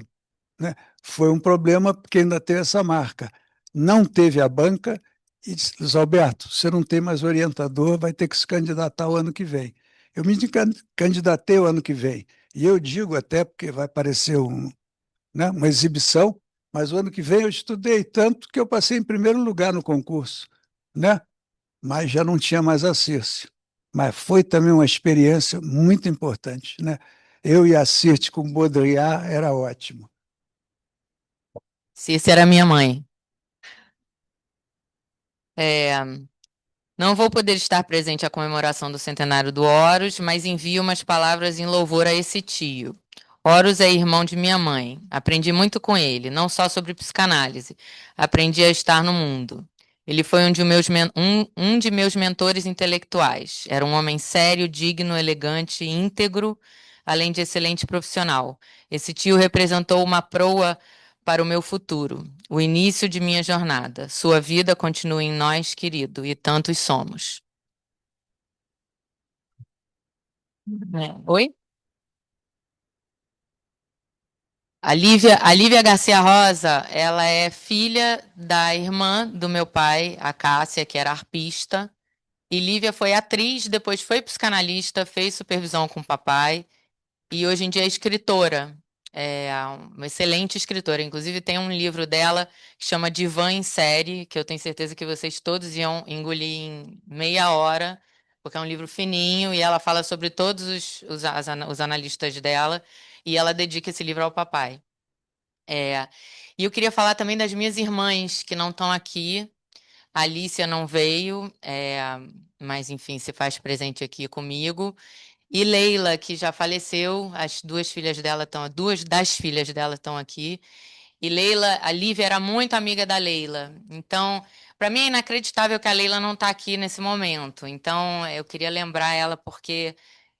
Né? Foi um problema, porque ainda teve essa marca. Não teve a banca e disse, Luiz Alberto, você não tem mais orientador, vai ter que se candidatar o ano que vem. Eu me candidatei o ano que vem. E eu digo até, porque vai parecer né, uma exibição, mas o ano que vem eu estudei tanto que eu passei em primeiro lugar no concurso. Né? Mas já não tinha mais a Circe. Mas foi também uma experiência muito importante, né? Eu e a Circe com Baudrillard era ótimo. Cícera era minha mãe. Não vou poder estar presente à comemoração do centenário do Horus, mas envio umas palavras em louvor a esse tio. Horus é irmão de minha mãe. Aprendi muito com ele, não só sobre psicanálise. Aprendi a estar no mundo. Ele foi um de meus mentores intelectuais. Era um homem sério, digno, elegante, íntegro, além de excelente profissional. Esse tio representou uma proa para o meu futuro, o início de minha jornada. Sua vida continua em nós, querido, e tantos somos. Oi? A Lívia Garcia Rosa, ela é filha da irmã do meu pai, a Cássia, que era arpista. E Lívia foi atriz, depois foi psicanalista, fez supervisão com o papai e hoje em dia é escritora. É uma excelente escritora. Inclusive, tem um livro dela que chama Divã em Série, que eu tenho certeza que vocês todos iam engolir em meia hora, porque é um livro fininho e ela fala sobre todos os analistas dela e ela dedica esse livro ao papai. E eu queria falar também das minhas irmãs que não estão aqui. A Alicia não veio, mas enfim, se faz presente aqui comigo. E Leila, que já faleceu, duas das filhas dela estão aqui. E Leila, a Lívia era muito amiga da Leila. Então, para mim é inacreditável que a Leila não está aqui nesse momento. Então, eu queria lembrar ela porque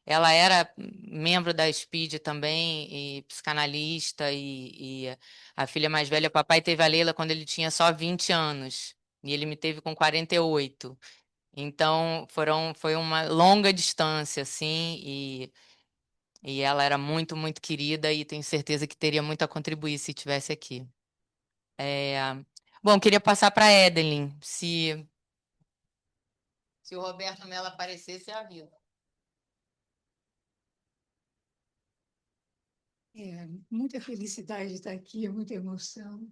Ela era membro da SPID também, e psicanalista, e a filha mais velha, o papai teve a Leila quando ele tinha só 20 anos, e ele me teve com 48. Então, foi uma longa distância, assim, e ela era muito, muito querida, e tenho certeza que teria muito a contribuir se estivesse aqui. É, bom, queria passar para a Edeline, se o Roberto Mello aparecer, você avisa. Muita felicidade de estar aqui, muita emoção.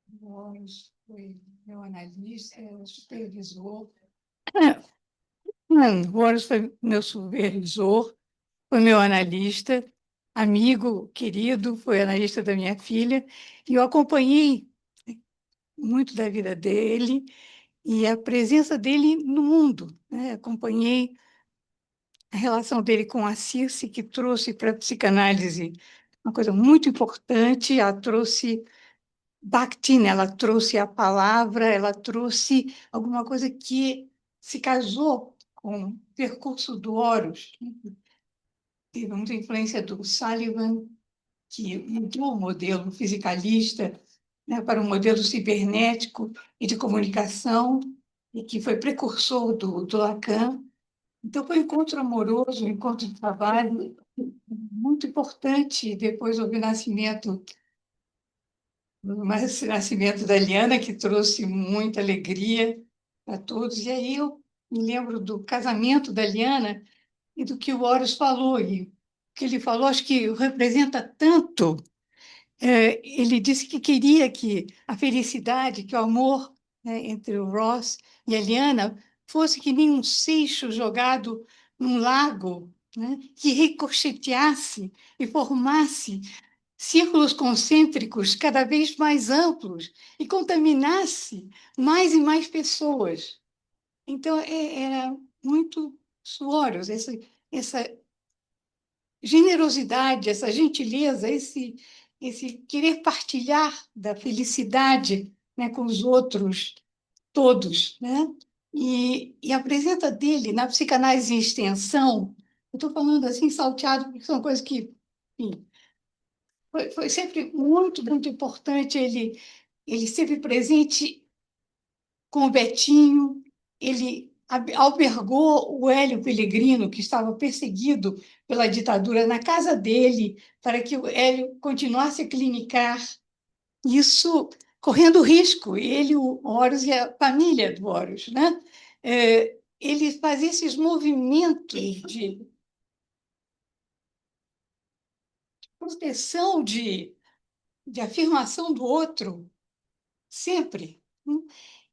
O Boris foi meu analista, supervisor. O Boris foi meu supervisor, foi meu analista, amigo querido, foi analista da minha filha, e eu acompanhei muito da vida dele e a presença dele no mundo, né? Acompanhei a relação dele com a Circe, que trouxe para a psicanálise uma coisa muito importante, ela trouxe Bakhtin, ela trouxe a palavra, ela trouxe alguma coisa que se casou com o percurso do Horus. Teve muita influência do Sullivan, que mudou o modelo fisicalista, né, para um modelo cibernético e de comunicação, e que foi precursor do Lacan. Então, foi um encontro amoroso, um encontro de trabalho muito importante. Depois houve o nascimento da Liana, que trouxe muita alegria a todos. E aí eu me lembro do casamento da Liana e do que o Horus falou. E o que ele falou, acho que representa tanto. Ele disse que queria que a felicidade, que o amor, né, entre o Ross e a Liana fosse que nem um seixo jogado num lago, né, que ricocheteasse e formasse círculos concêntricos cada vez mais amplos e contaminasse mais e mais pessoas. Então, era muito Soares, essa generosidade, essa gentileza, esse querer partilhar da felicidade, né, com os outros todos, né? E a presença dele na psicanálise em extensão, eu estou falando assim salteado, porque são coisas que, enfim, foi sempre muito, muito importante. Ele esteve presente com o Betinho, ele albergou o Hélio Pellegrino, que estava perseguido pela ditadura, na casa dele, para que o Hélio continuasse a clinicar, isso correndo risco, ele, o Horus e a família do Horus, né? Ele fazia esses movimentos de proteção, de afirmação do outro, sempre.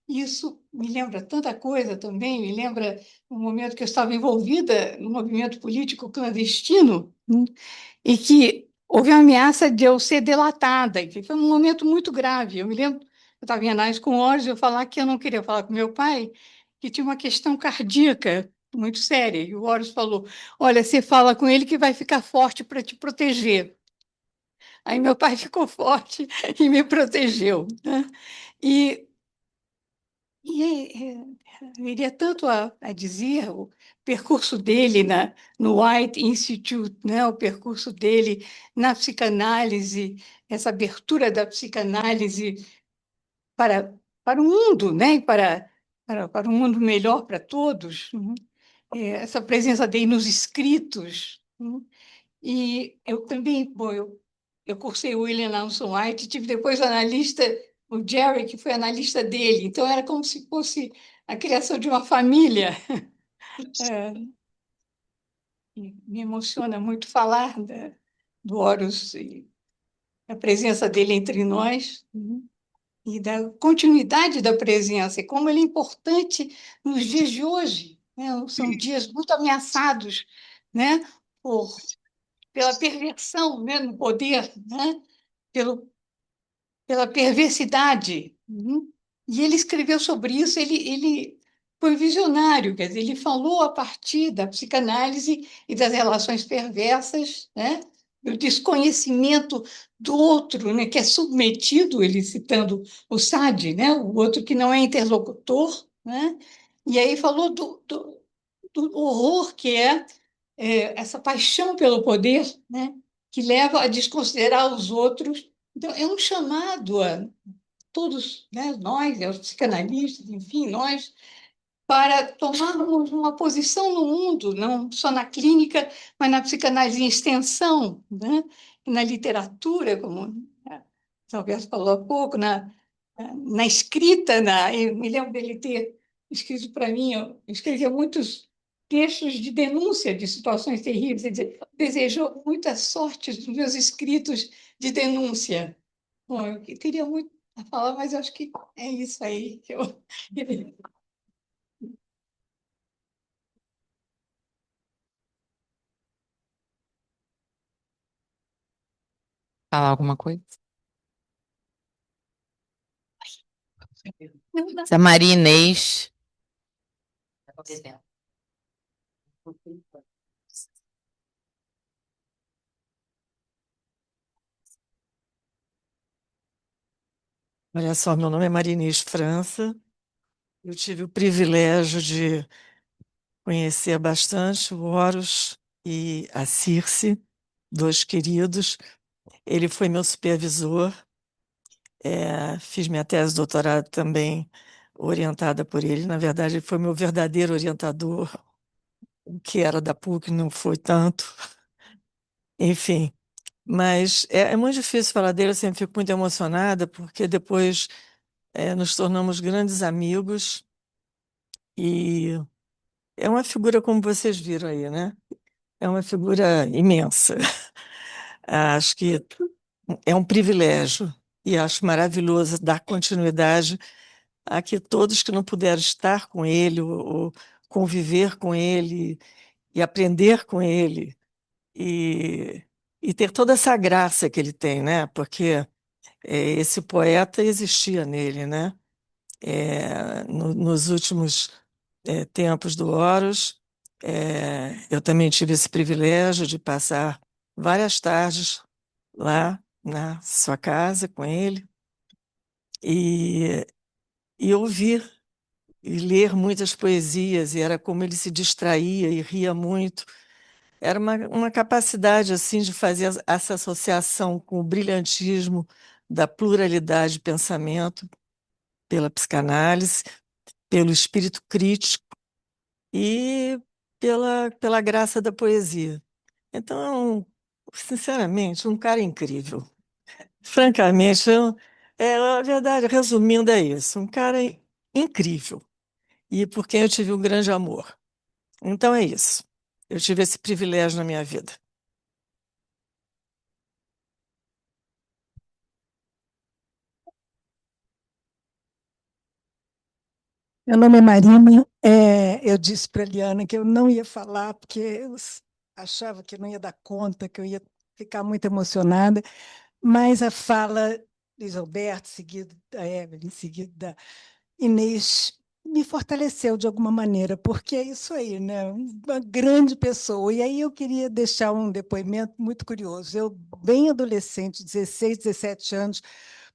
Isso me lembra tanta coisa também, me lembra um momento que eu estava envolvida no movimento político clandestino, e que houve a ameaça de eu ser delatada, e que foi um momento muito grave. Eu me lembro, eu estava em análise com o Horus, eu falar que eu não queria falar com meu pai, que tinha uma questão cardíaca muito séria, e o Horus falou, olha, você fala com ele que vai ficar forte para te proteger. Aí meu pai ficou forte e me protegeu, né? E eu iria tanto a dizer o percurso dele no White Institute, né? O percurso dele na psicanálise, essa abertura da psicanálise para o mundo, né? E para um mundo melhor para todos. Essa presença dele nos escritos. E eu também, bom, eu cursei o William Lamson White, tive depois analista, o Jerry, que foi analista dele, então era como se fosse a criação de uma família. Me emociona muito falar do Horus e a presença dele entre nós, e da continuidade da presença, e como ele é importante nos dias de hoje, né? São dias muito ameaçados, né? Pela perversão, né? No poder, né? Pela perversidade. E ele escreveu sobre isso, ele foi visionário, quer dizer, ele falou a partir da psicanálise e das relações perversas, né? Do desconhecimento do outro, né? Que é submetido, ele citando o Sade, né? O outro que não é interlocutor, né? E aí falou do horror que é essa paixão pelo poder, né, que leva a desconsiderar os outros. Então, é um chamado a todos, né, nós, os psicanalistas, enfim, nós, para tomarmos uma posição no mundo, não só na clínica, mas na psicanálise em extensão, né? Na literatura, como o Alberto falou há pouco, na escrita. Eu me lembro dele ter escrito para mim, eu escrevia muitos textos de denúncia de situações terríveis, quer dizer, desejou muita sorte nos meus escritos de denúncia. Bom, eu teria muito a falar, mas eu acho que é isso aí que eu... Falar alguma coisa? Se a Maria Inês. Olha só, meu nome é Maria Inês França. Eu tive o privilégio de conhecer bastante o Horus e a Circe, dois queridos. Ele foi meu supervisor. Fiz minha tese de doutorado também orientada por ele. Na verdade, ele foi meu verdadeiro orientador, o que era da PUC não foi tanto. Enfim, mas é muito difícil falar dele, eu sempre fico muito emocionada, porque depois nos tornamos grandes amigos e é uma figura como vocês viram aí, né? É uma figura imensa. Acho que é um privilégio e acho maravilhoso dar continuidade a que todos que não puderam estar com ele ou conviver com ele e aprender com ele e, e ter toda essa graça que ele tem, né? Porque esse poeta existia nele, né? Nos últimos tempos do Horus, eu também tive esse privilégio de passar várias tardes lá na sua casa com ele e, e ouvir e ler muitas poesias, e era como ele se distraía e ria muito. Era uma capacidade assim de fazer essa associação com o brilhantismo da pluralidade de pensamento pela psicanálise, pelo espírito crítico e pela graça da poesia. Então, sinceramente, um cara incrível. Francamente, a verdade, resumindo, é isso. Um cara incrível. E por quem eu tive um grande amor. Então é isso. Eu tive esse privilégio na minha vida. Meu nome é Marina. Eu disse para a Liana que eu não ia falar, porque eu achava que eu não ia dar conta, que eu ia ficar muito emocionada, mas a fala de Alberto, seguido da Evelyn, seguido da Inês, me fortaleceu de alguma maneira, porque é isso aí, né? Uma grande pessoa. E aí eu queria deixar um depoimento muito curioso. Eu, bem adolescente, 16, 17 anos,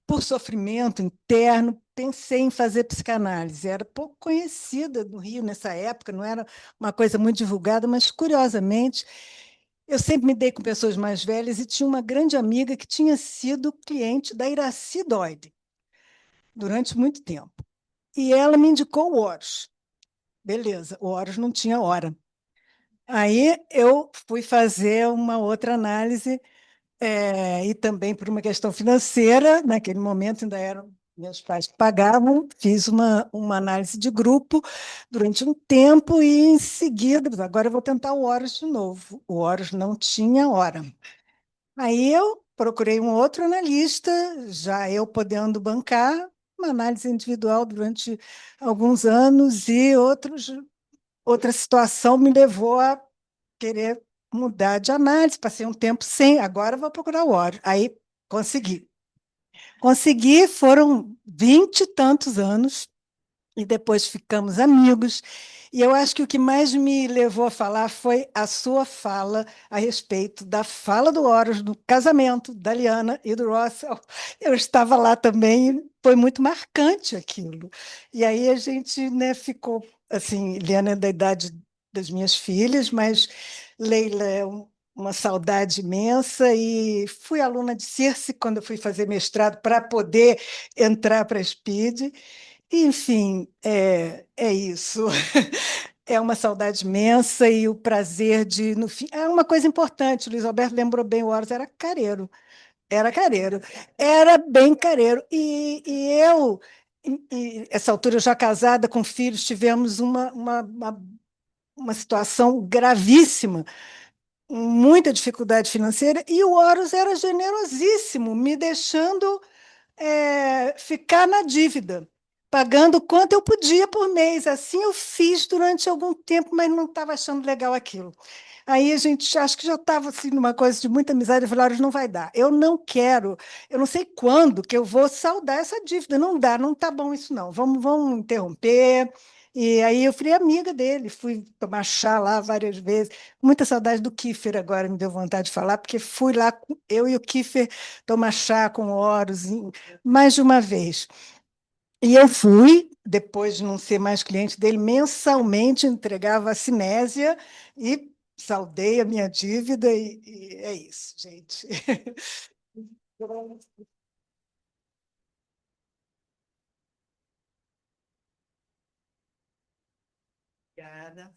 por sofrimento interno, pensei em fazer psicanálise. Era pouco conhecida no Rio nessa época, não era uma coisa muito divulgada, mas, curiosamente, eu sempre me dei com pessoas mais velhas e tinha uma grande amiga que tinha sido cliente da Iracy Doide durante muito tempo. E ela me indicou o Horus. Beleza, o Horus não tinha hora. Aí eu fui fazer uma outra análise, e também por uma questão financeira, naquele momento ainda eram meus pais que pagavam, fiz uma análise de grupo durante um tempo e, em seguida, agora eu vou tentar o Horus de novo. O Horus não tinha hora. Aí eu procurei um outro analista, já eu podendo bancar uma análise individual durante alguns anos e outra situação me levou a querer mudar de análise. Passei um tempo sem, agora vou procurar o Horus. Aí consegui. Consegui, foram 20 e tantos anos, e depois ficamos amigos. E eu acho que o que mais me levou a falar foi a sua fala a respeito da fala do Horus no casamento da Liana e do Russell. Eu estava lá também, e foi muito marcante aquilo. E aí a gente, né, ficou assim, Liana é da idade das minhas filhas, mas Leila é uma saudade imensa e fui aluna de Circe quando eu fui fazer mestrado para poder entrar para a SPID. Enfim, é isso. É uma saudade imensa e o prazer de, no fim, é uma coisa importante. O Luiz Alberto lembrou bem, o Horus era careiro. Era careiro, era bem careiro. Essa altura, eu já casada com filhos, tivemos uma situação gravíssima, muita dificuldade financeira, e o Horus era generosíssimo, me deixando ficar na dívida, pagando quanto eu podia por mês. Assim eu fiz durante algum tempo, mas não estava achando legal aquilo. Aí a gente acho que já estava assim, numa coisa de muita amizade. Eu falei, olha, não vai dar. Eu não quero, eu não sei quando que eu vou saldar essa dívida. Não dá, não está bom isso, não. Vamos interromper. E aí eu fui amiga dele, fui tomar chá lá várias vezes. Muita saudade do Kiefer agora, me deu vontade de falar, porque fui lá, eu e o Kiefer, tomar chá com o Horus mais de uma vez. E eu fui, depois de não ser mais cliente dele, mensalmente entregava a cinésia e saldei a minha dívida, e é isso, gente. Obrigada.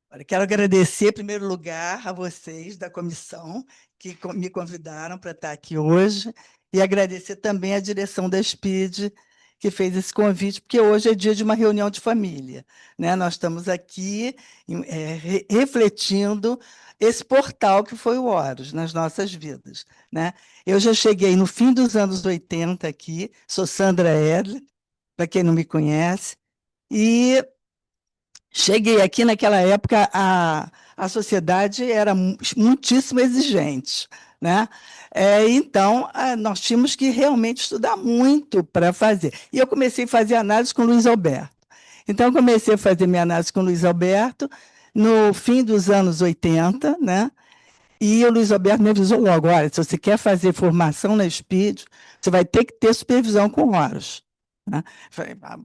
Olha, quero agradecer, em primeiro lugar, a vocês da comissão que me convidaram para estar aqui hoje e agradecer também à direção da SPID que fez esse convite, porque hoje é dia de uma reunião de família, né? Nós estamos aqui refletindo esse portal que foi o Horus nas nossas vidas, né? Eu já cheguei no fim dos anos 80 aqui, sou Sandra Edler, para quem não me conhece, e cheguei aqui naquela época, a sociedade era muitíssimo exigente, né? Então, nós tínhamos que realmente estudar muito para fazer. E eu comecei a fazer análise com o Luiz Alberto. Então, eu comecei a fazer minha análise com o Luiz Alberto no fim dos anos 80, né? E o Luiz Alberto me avisou logo, olha, se você quer fazer formação na SPID, você vai ter que ter supervisão com Horus, né?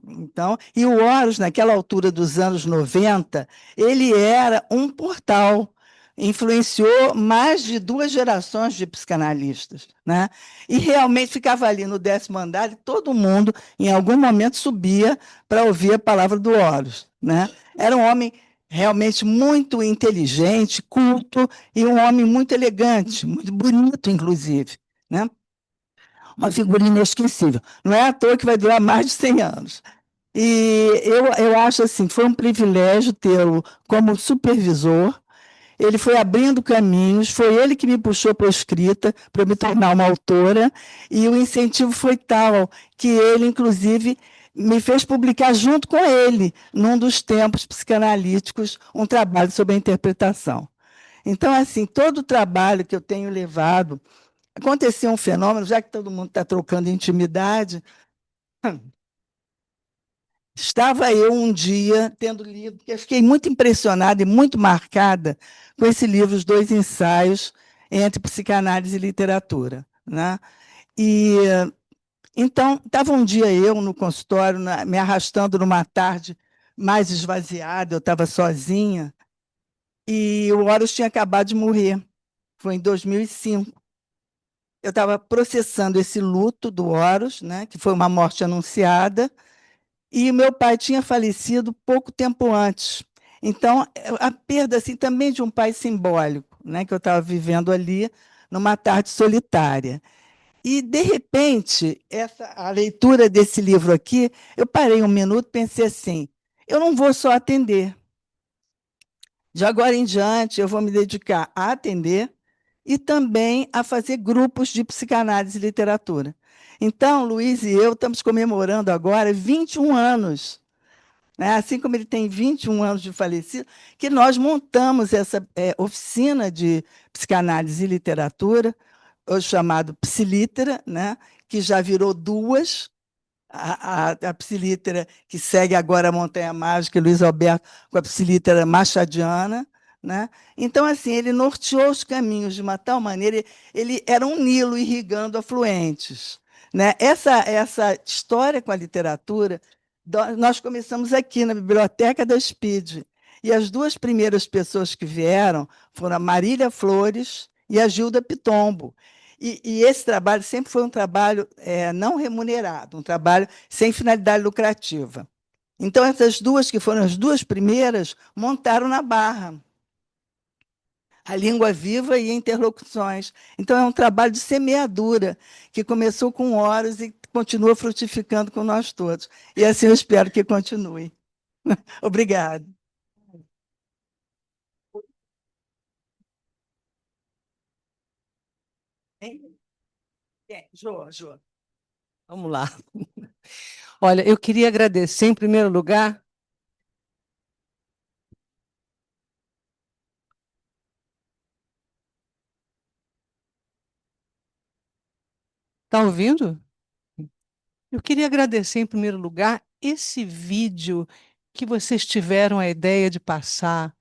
Então, e o Horus, naquela altura dos anos 90, ele era um portal, influenciou mais de 2 gerações de psicanalistas, né? E realmente ficava ali no 10º andar e todo mundo, em algum momento, subia para ouvir a palavra do Horus, né? Era um homem realmente muito inteligente, culto, e um homem muito elegante, muito bonito, inclusive, né? Uma figura inesquecível. Não é à toa que vai durar mais de 100 anos. E eu acho assim, foi um privilégio tê-lo como supervisor. Ele foi abrindo caminhos, foi ele que me puxou para a escrita, para eu me tornar uma autora, e o incentivo foi tal que ele, inclusive, me fez publicar junto com ele, num dos tempos psicanalíticos, um trabalho sobre a interpretação. Então, assim, todo o trabalho que eu tenho levado, aconteceu um fenômeno, já que todo mundo está trocando intimidade, estava eu um dia tendo lido, porque eu fiquei muito impressionada e muito marcada com esse livro, Os Dois Ensaios entre Psicanálise e Literatura, né? E então, estava um dia eu no consultório, me arrastando numa tarde mais esvaziada, eu estava sozinha, e o Horus tinha acabado de morrer, foi em 2005. Eu estava processando esse luto do Horus, né, que foi uma morte anunciada, e meu pai tinha falecido pouco tempo antes. Então, a perda assim, também de um pai simbólico, né, que eu estava vivendo ali numa tarde solitária. E, de repente, a leitura desse livro aqui, eu parei um minuto e pensei assim, eu não vou só atender. De agora em diante, eu vou me dedicar a atender e também a fazer grupos de psicanálise e literatura. Então, Luiz e eu estamos comemorando agora 21 anos, né? Assim como ele tem 21 anos de falecido, que nós montamos essa oficina de psicanálise e literatura, hoje chamado Psilítera, né? Que já virou 2, a Psilítera, que segue agora a Montanha Mágica, e Luiz Alberto, com a Psilítera machadiana, né? Então, assim, ele norteou os caminhos de uma tal maneira, ele era um Nilo irrigando afluentes, né? Essa história com a literatura, nós começamos aqui na biblioteca da SPID, E as duas primeiras pessoas que vieram foram a Marília Flores e a Gilda Pitombo. E esse trabalho sempre foi um trabalho não remunerado, um trabalho sem finalidade lucrativa. Então, essas duas, que foram as duas primeiras, montaram na Barra a língua viva e interlocuções. Então, é um trabalho de semeadura, que começou com Horus e continua frutificando com nós todos. E assim eu espero que continue. Obrigada. Jô. Vamos lá. Olha, eu queria agradecer, em primeiro lugar, está ouvindo? Eu queria agradecer, em primeiro lugar, esse vídeo que vocês tiveram a ideia de passar.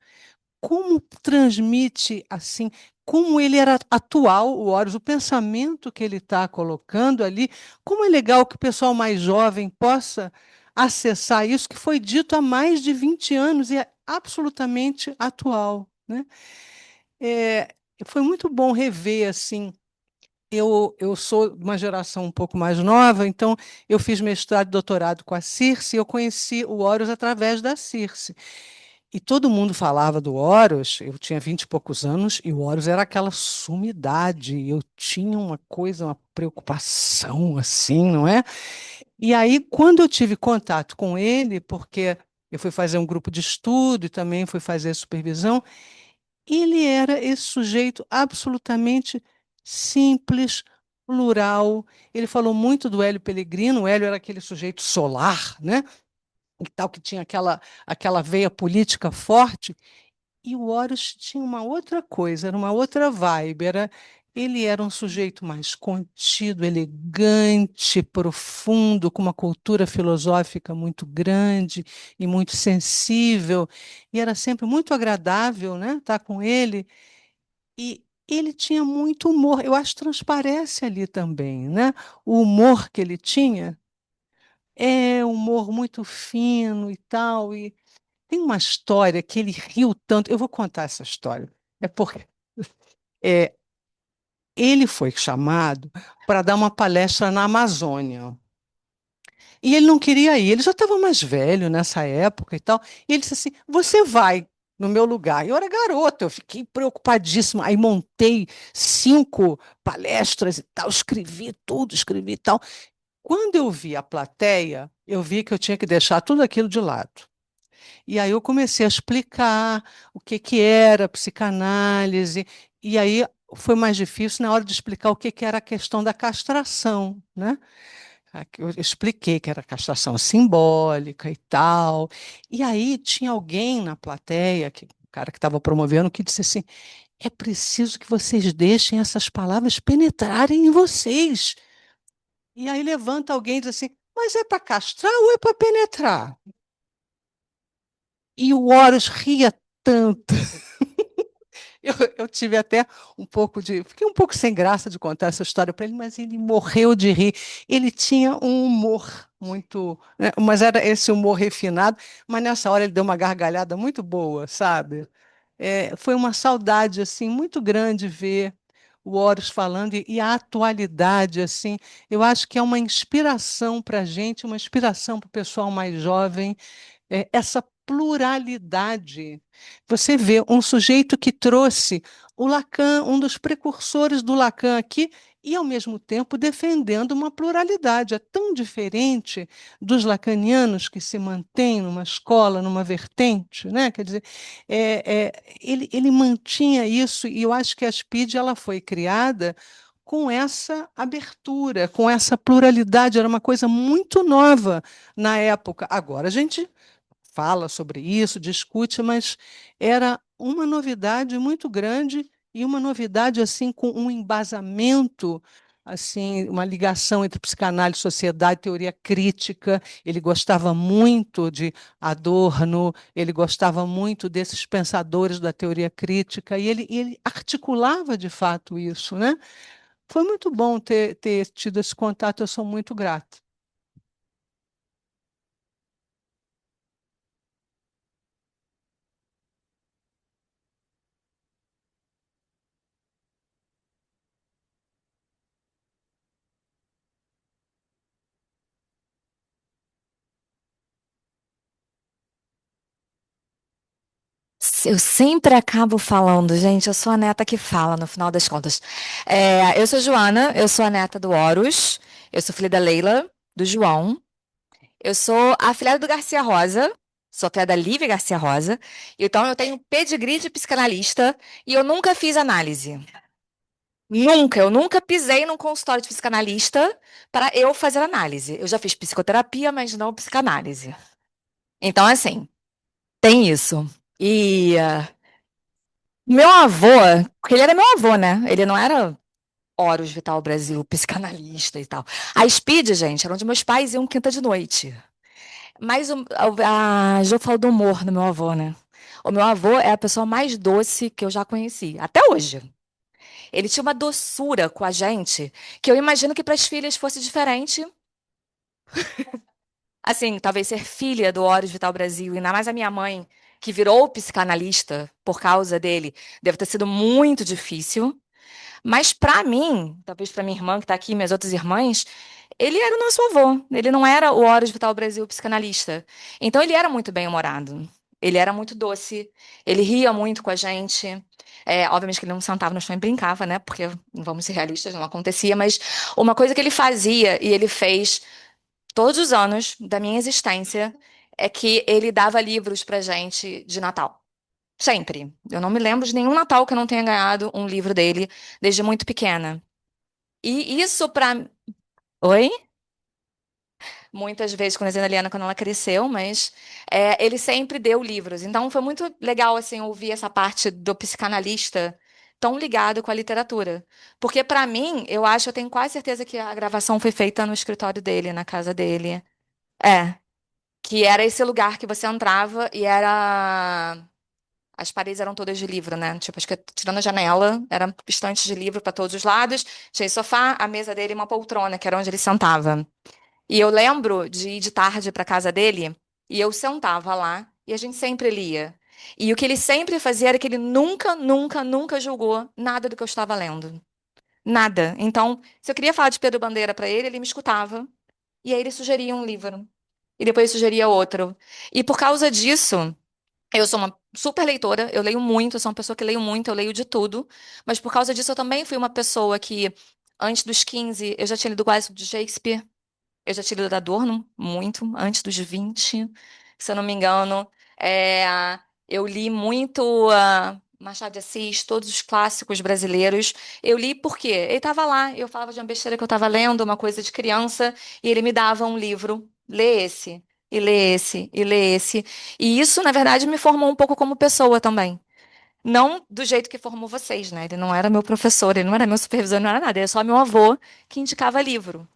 Como transmite, assim, como ele era atual, o Horus, o pensamento que ele está colocando ali, como é legal que o pessoal mais jovem possa acessar isso que foi dito há mais de 20 anos e é absolutamente atual, né? Foi muito bom rever, assim, eu sou de uma geração um pouco mais nova, então eu fiz mestrado e doutorado com a Circe, e eu conheci o Horus através da Circe. E todo mundo falava do Horus, eu tinha 20 e poucos anos, e o Horus era aquela sumidade, eu tinha uma coisa, uma preocupação assim, não é? E aí, quando eu tive contato com ele, porque eu fui fazer um grupo de estudo e também fui fazer supervisão, ele era esse sujeito absolutamente simples, plural. Ele falou muito do Hélio Pellegrino, o Hélio era aquele sujeito solar, né? E tal, que tinha aquela veia política forte, e o Horus tinha uma outra coisa, era uma outra vibe, ele era um sujeito mais contido, elegante, profundo, com uma cultura filosófica muito grande e muito sensível, e era sempre muito agradável, né, estar com ele, e ele tinha muito humor, eu acho que transparece ali também, né, o humor que ele tinha, é um humor muito fino e tal, e tem uma história que ele riu tanto. Eu vou contar essa história. É porque é, ele foi chamado para dar uma palestra na Amazônia. E ele não queria ir, ele já estava mais velho nessa época e tal. E ele disse assim: Você vai no meu lugar. Eu era garota, eu fiquei preocupadíssima. Aí montei 5 palestras e tal, escrevi tudo, escrevi e tal. Quando eu vi a plateia, eu vi que eu tinha que deixar tudo aquilo de lado. E aí eu comecei a explicar o que que era psicanálise, e aí foi mais difícil na hora de explicar o que que era a questão da castração, né? Eu expliquei que era castração simbólica e tal. E aí tinha alguém na plateia, o cara que estava promovendo, que disse assim: é preciso que vocês deixem essas palavras penetrarem em vocês. E aí levanta alguém e diz assim: mas é para castrar ou é para penetrar? E o Horus ria tanto. Eu tive até um pouco de. Fiquei um pouco sem graça de contar essa história para ele, mas ele morreu de rir. Ele tinha um humor muito, né, mas era esse humor refinado, mas nessa hora ele deu uma gargalhada muito boa, sabe? Foi uma saudade assim muito grande ver o Horus falando e a atualidade assim. Eu acho que é uma inspiração para a gente, uma inspiração para o pessoal mais jovem, essa pluralidade. Você vê um sujeito que trouxe o Lacan, um dos precursores do Lacan aqui, e ao mesmo tempo defendendo uma pluralidade. É tão diferente dos lacanianos que se mantêm numa escola, numa vertente, né? Quer dizer, ele mantinha isso, e eu acho que a SPID ela foi criada com essa abertura, com essa pluralidade, era uma coisa muito nova na época. Agora a gente fala sobre isso, discute, mas era uma novidade muito grande e uma novidade assim com um embasamento, assim, uma ligação entre psicanálise, sociedade, teoria crítica. Ele gostava muito de Adorno, ele gostava muito desses pensadores da teoria crítica e ele articulava de fato isso, né? Foi muito bom ter tido esse contato, eu sou muito grata. Eu sempre acabo falando, gente, eu sou a neta que fala, no final das contas. Eu sou Joana, eu sou a neta do Horus, eu sou filha da Leila, do João, eu sou a filha do Garcia Rosa, sou filha da Lívia Garcia Rosa, então eu tenho pedigree de psicanalista e eu nunca fiz análise. Nunca, eu nunca pisei num consultório de psicanalista para eu fazer análise. Eu já fiz psicoterapia, mas não psicanálise. Então, assim, tem isso. E meu avô, porque ele era meu avô, né? Ele não era Horus Vital Brasil, psicanalista e tal. A Speed, gente, era onde meus pais iam quinta de noite. Mas a Jo falou do humor do meu avô, né? O meu avô é a pessoa mais doce que eu já conheci, até hoje. Ele tinha uma doçura com a gente que eu imagino que para as filhas fosse diferente. Assim, talvez ser filha do Horus Vital Brasil, e ainda mais a minha mãe, que virou psicanalista por causa dele, deve ter sido muito difícil. Mas para mim, talvez para minha irmã que está aqui, minhas outras irmãs, ele era o nosso avô. Ele não era o Horus Vital Brasil psicanalista. Então ele era muito bem-humorado. Ele era muito doce. Ele ria muito com a gente. Obviamente que ele não sentava no chão e brincava, né? Porque, vamos ser realistas, não acontecia. Mas uma coisa que ele fazia e ele fez todos os anos da minha existência é que ele dava livros pra gente de Natal. Sempre. Eu não me lembro de nenhum Natal que eu não tenha ganhado um livro dele desde muito pequena. E isso para. Oi? Muitas vezes com a Zena Liana quando ela cresceu, mas ele sempre deu livros. Então foi muito legal assim ouvir essa parte do psicanalista tão ligado com a literatura. Porque para mim, eu tenho quase certeza que a gravação foi feita no escritório dele, na casa dele. É, que era esse lugar que você entrava e era. As paredes eram todas de livro, né? Tipo, acho que tirando a janela, eram estantes de livro para todos os lados. Tinha sofá, a mesa dele e uma poltrona, que era onde ele sentava. E eu lembro de ir de tarde para casa dele e eu sentava lá e a gente sempre lia. E o que ele sempre fazia era que ele nunca, nunca, nunca julgou nada do que eu estava lendo. Nada. Então, se eu queria falar de Pedro Bandeira para ele, ele me escutava. E aí ele sugeria um livro. E depois sugeria outro. E por causa disso. Eu sou uma super leitora, eu leio muito, eu sou uma pessoa que leio muito, eu leio de tudo, mas por causa disso eu também fui uma pessoa que, antes dos 15 eu já tinha lido quase tudo de Shakespeare, eu já tinha lido Adorno, muito, antes dos 20 se eu não me engano. É, eu li muito Machado de Assis, todos os clássicos brasileiros. Eu li porque ele estava lá, eu falava de uma besteira que eu estava lendo, uma coisa de criança, e ele me dava um livro, lê esse, e lê esse, e lê esse. E isso, na verdade, me formou um pouco como pessoa também. Não do jeito que formou vocês, né? Ele não era meu professor, ele não era meu supervisor, não era nada. Ele era só meu avô que indicava livro.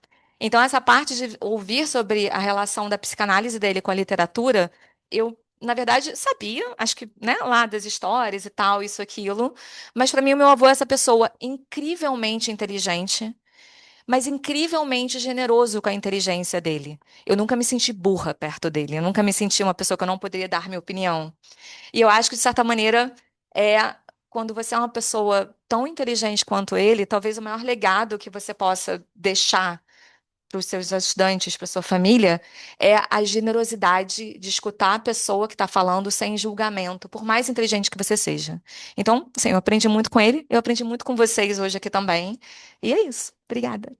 Então, essa parte de ouvir sobre a relação da psicanálise dele com a literatura, eu, na verdade, sabia, acho que, né, lá das histórias e tal, isso, aquilo. Mas para mim, o meu avô é essa pessoa incrivelmente inteligente, mas incrivelmente generoso com a inteligência dele. Eu nunca me senti burra perto dele, eu nunca me senti uma pessoa que eu não poderia dar minha opinião. E eu acho que, de certa maneira, quando você é uma pessoa tão inteligente quanto ele, talvez o maior legado que você possa deixar para os seus estudantes, para sua família, é a generosidade de escutar a pessoa que está falando sem julgamento, por mais inteligente que você seja. Então, assim, eu aprendi muito com ele, eu aprendi muito com vocês hoje aqui também. E é isso. Obrigada.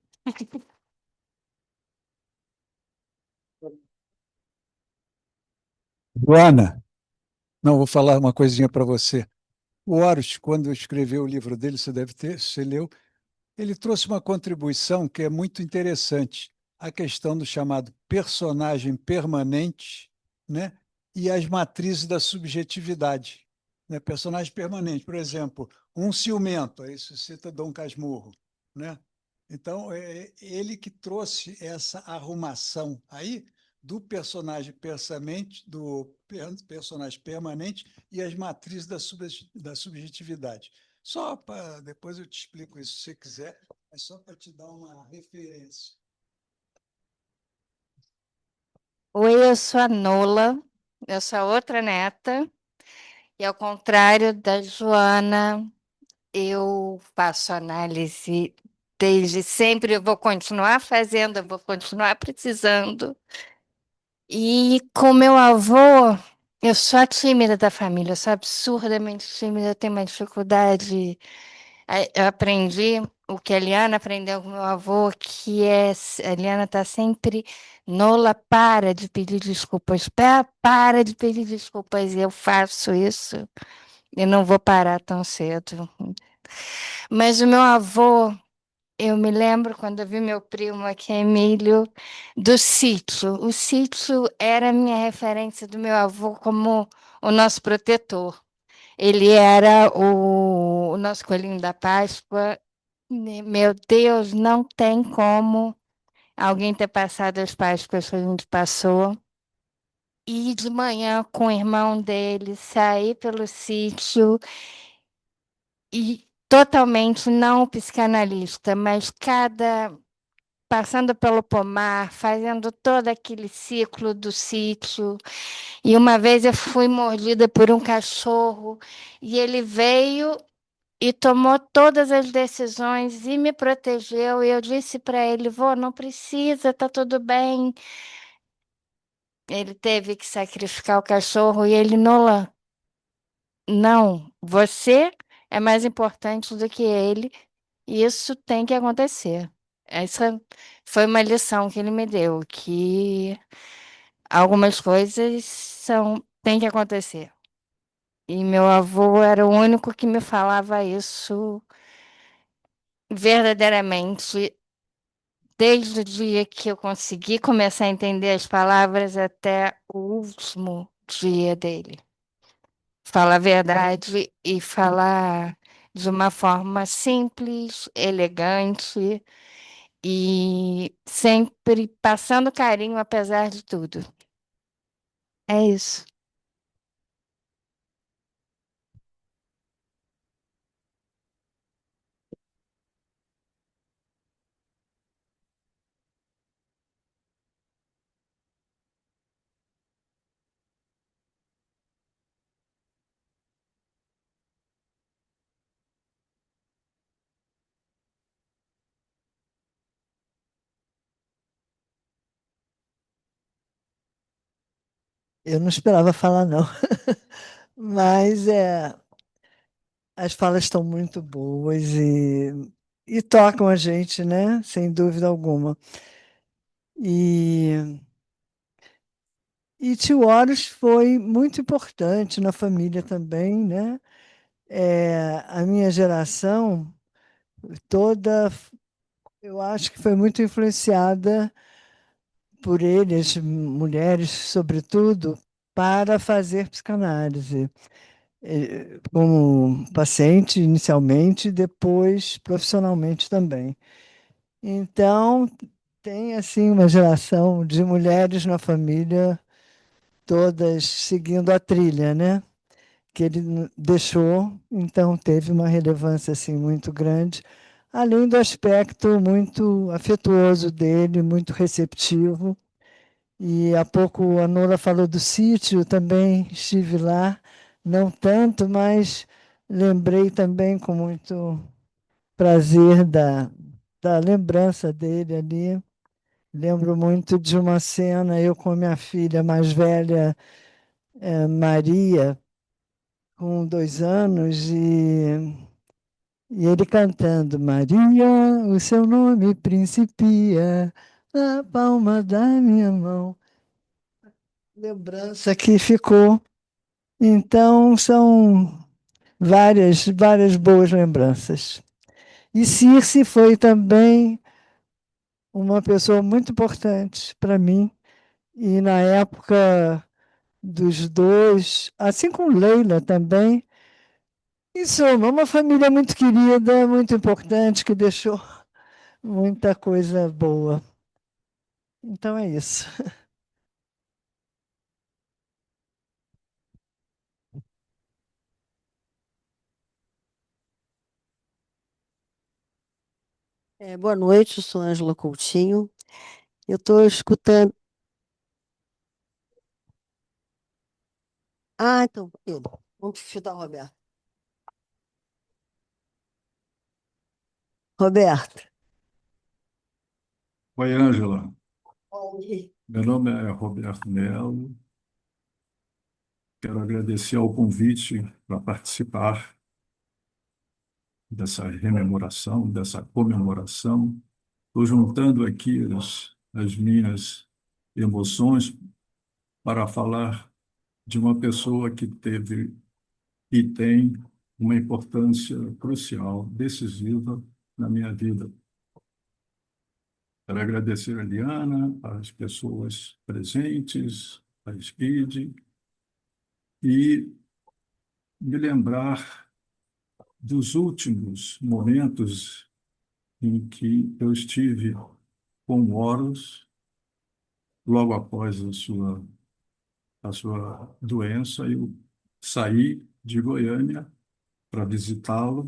Joana, não, vou falar uma coisinha para você. O Horus, quando escreveu o livro dele, você leu, ele trouxe uma contribuição que é muito interessante, a questão do chamado personagem permanente, né, e as matrizes da subjetividade. Né? Personagem permanente, por exemplo, um ciumento, aí se cita Dom Casmurro. Né? Então, é ele que trouxe essa arrumação aí do personagem personagem permanente e as matrizes da subjetividade. Só para depois eu te explico isso, se você quiser, é só para te dar uma referência. Oi, eu sou a Nola, eu sou a outra neta, e ao contrário da Joana, eu faço análise desde sempre, eu vou continuar fazendo, eu vou continuar precisando. E com meu avô, Eu sou a tímida da família, eu sou absurdamente tímida, eu tenho uma dificuldade. Eu aprendi o que a Eliana aprendeu com meu avô, que é a Eliana está sempre Nola, para de pedir desculpas, para de pedir desculpas. E eu faço isso e não vou parar tão cedo. Mas o meu avô, eu me lembro quando eu vi meu primo aqui, Emílio, do sítio. O sítio era a minha referência do meu avô como o nosso protetor. Ele era o nosso coelhinho da Páscoa. Meu Deus, não tem como alguém ter passado as Páscoas que a gente passou. E de manhã com o irmão dele, sair pelo sítio e totalmente não psicanalista, mas cada passando pelo pomar, fazendo todo aquele ciclo do sítio. E uma vez eu fui mordida por um cachorro e ele veio e tomou todas as decisões e me protegeu. E eu disse para ele: vô, não precisa, tá tudo bem. Ele teve que sacrificar o cachorro e ele, Nolan, não, você é mais importante do que ele. E isso tem que acontecer. Essa foi uma lição que ele me deu, que algumas coisas têm que acontecer. E meu avô era o único que me falava isso verdadeiramente, desde o dia que eu consegui começar a entender as palavras até o último dia dele. Falar a verdade e falar de uma forma simples, elegante e sempre passando carinho apesar de tudo. É isso. Eu não esperava falar, não. Mas as falas estão muito boas e tocam a gente, né? Sem dúvida alguma. E, e Tio Horus foi muito importante na família também, né? A minha geração toda, eu acho que foi muito influenciada por eles, mulheres, sobretudo, para fazer psicanálise. Como paciente inicialmente, depois profissionalmente também. Então, tem assim uma geração de mulheres na família, todas seguindo a trilha, né? Que ele deixou, então teve uma relevância assim muito grande, além do aspecto muito afetuoso dele, muito receptivo. E há pouco a Nora falou do sítio, também estive lá, não tanto, mas lembrei também com muito prazer da lembrança dele ali. Lembro muito de uma cena, eu com a minha filha mais velha, Maria, com 2 anos, e ele cantando: Maria, o seu nome principia na palma da minha mão. Lembrança que ficou. Então, são várias boas lembranças. E Circe foi também uma pessoa muito importante para mim. E na época dos dois, assim como Leila também, em suma, uma família muito querida, muito importante, que deixou muita coisa boa. Então é isso. Boa noite, eu sou Ângela Coutinho. Eu estou escutando. Ah, então, ele. Vamos chutar o Roberto. Roberto. Oi, Ângela. Oi. Meu nome é Roberto Melo. Quero agradecer ao convite para participar dessa rememoração, dessa comemoração. Estou juntando aqui as minhas emoções para falar de uma pessoa que teve e tem uma importância crucial, decisiva na minha vida. Quero agradecer a Liana, as pessoas presentes, a SPID, e me lembrar dos últimos momentos em que eu estive com o Horus, logo após a sua doença. Eu saí de Goiânia para visitá-lo,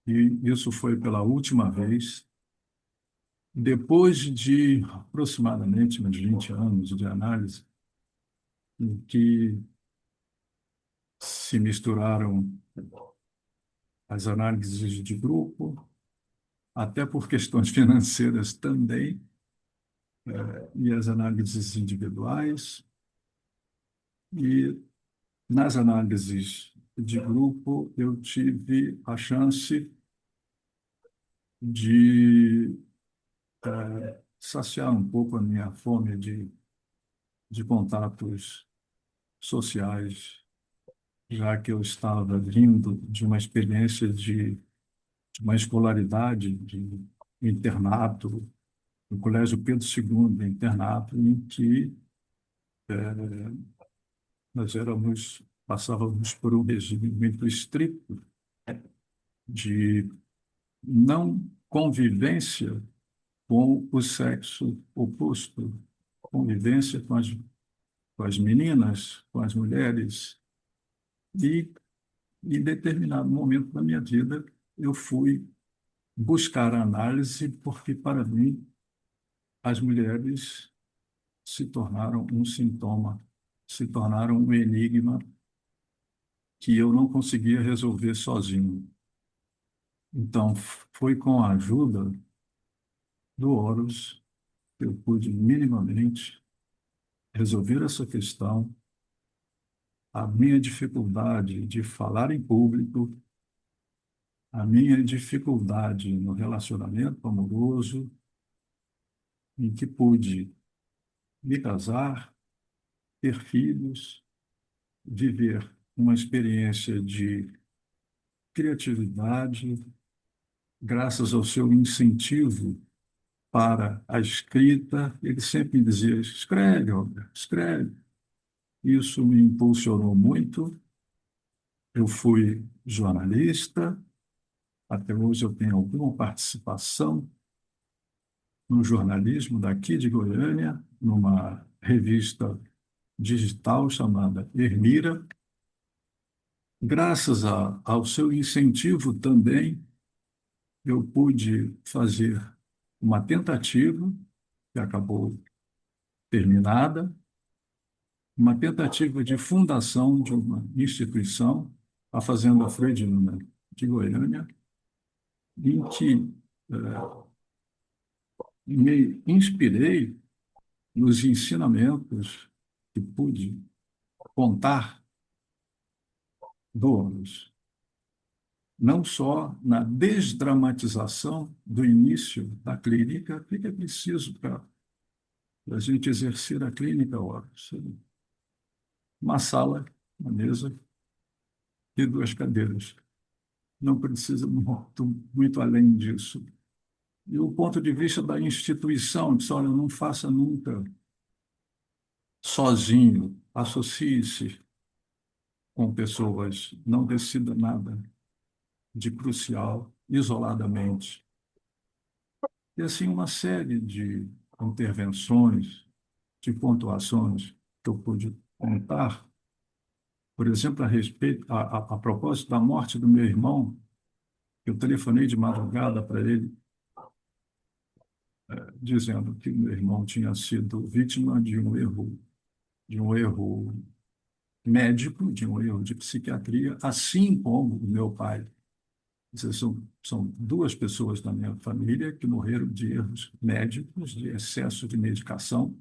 e isso foi pela última vez. Depois de aproximadamente uns 20 anos de análise, em que se misturaram as análises de grupo, até por questões financeiras também, e as análises individuais. E nas análises de grupo, eu tive a chance de saciar um pouco a minha fome de contatos sociais, já que eu estava vindo de uma experiência de uma escolaridade de internato, no Colégio Pedro II, internato, em que passávamos por um regime muito estrito de não convivência com o sexo oposto, convivência com as meninas, com as mulheres. E, em determinado momento da minha vida, eu fui buscar a análise, porque, para mim, as mulheres se tornaram um sintoma, se tornaram um enigma que eu não conseguia resolver sozinho. Então, foi com a ajuda do Horus que eu pude minimamente resolver essa questão. A minha dificuldade de falar em público, a minha dificuldade no relacionamento amoroso, em que pude me casar, ter filhos, viver uma experiência de criatividade, graças ao seu incentivo para a escrita. Ele sempre me dizia: escreve, Roberto, escreve. Isso me impulsionou muito. Eu fui jornalista, até hoje eu tenho alguma participação no jornalismo daqui de Goiânia, numa revista digital chamada Ermira. Graças ao seu incentivo também, eu pude fazer uma tentativa, que acabou terminada, uma tentativa de fundação de uma instituição, a Fazenda Freudina de Goiânia, em que me inspirei nos ensinamentos que pude contar do Horus, não só na desdramatização do início da clínica. O que é preciso para a gente exercer a clínica Horus? Uma sala, uma mesa e 2 cadeiras. Não precisa muito além disso. E o ponto de vista da instituição, disse: olha, não faça nunca sozinho, associe-se com pessoas, não decida nada de crucial isoladamente. E assim uma série de intervenções, de pontuações que eu pude contar. Por exemplo, a propósito da morte do meu irmão, eu telefonei de madrugada para ele, dizendo que meu irmão tinha sido vítima de um erro médico, de um erro de psiquiatria, assim como o meu pai. São 2 pessoas da minha família que morreram de erros médicos, de excesso de medicação,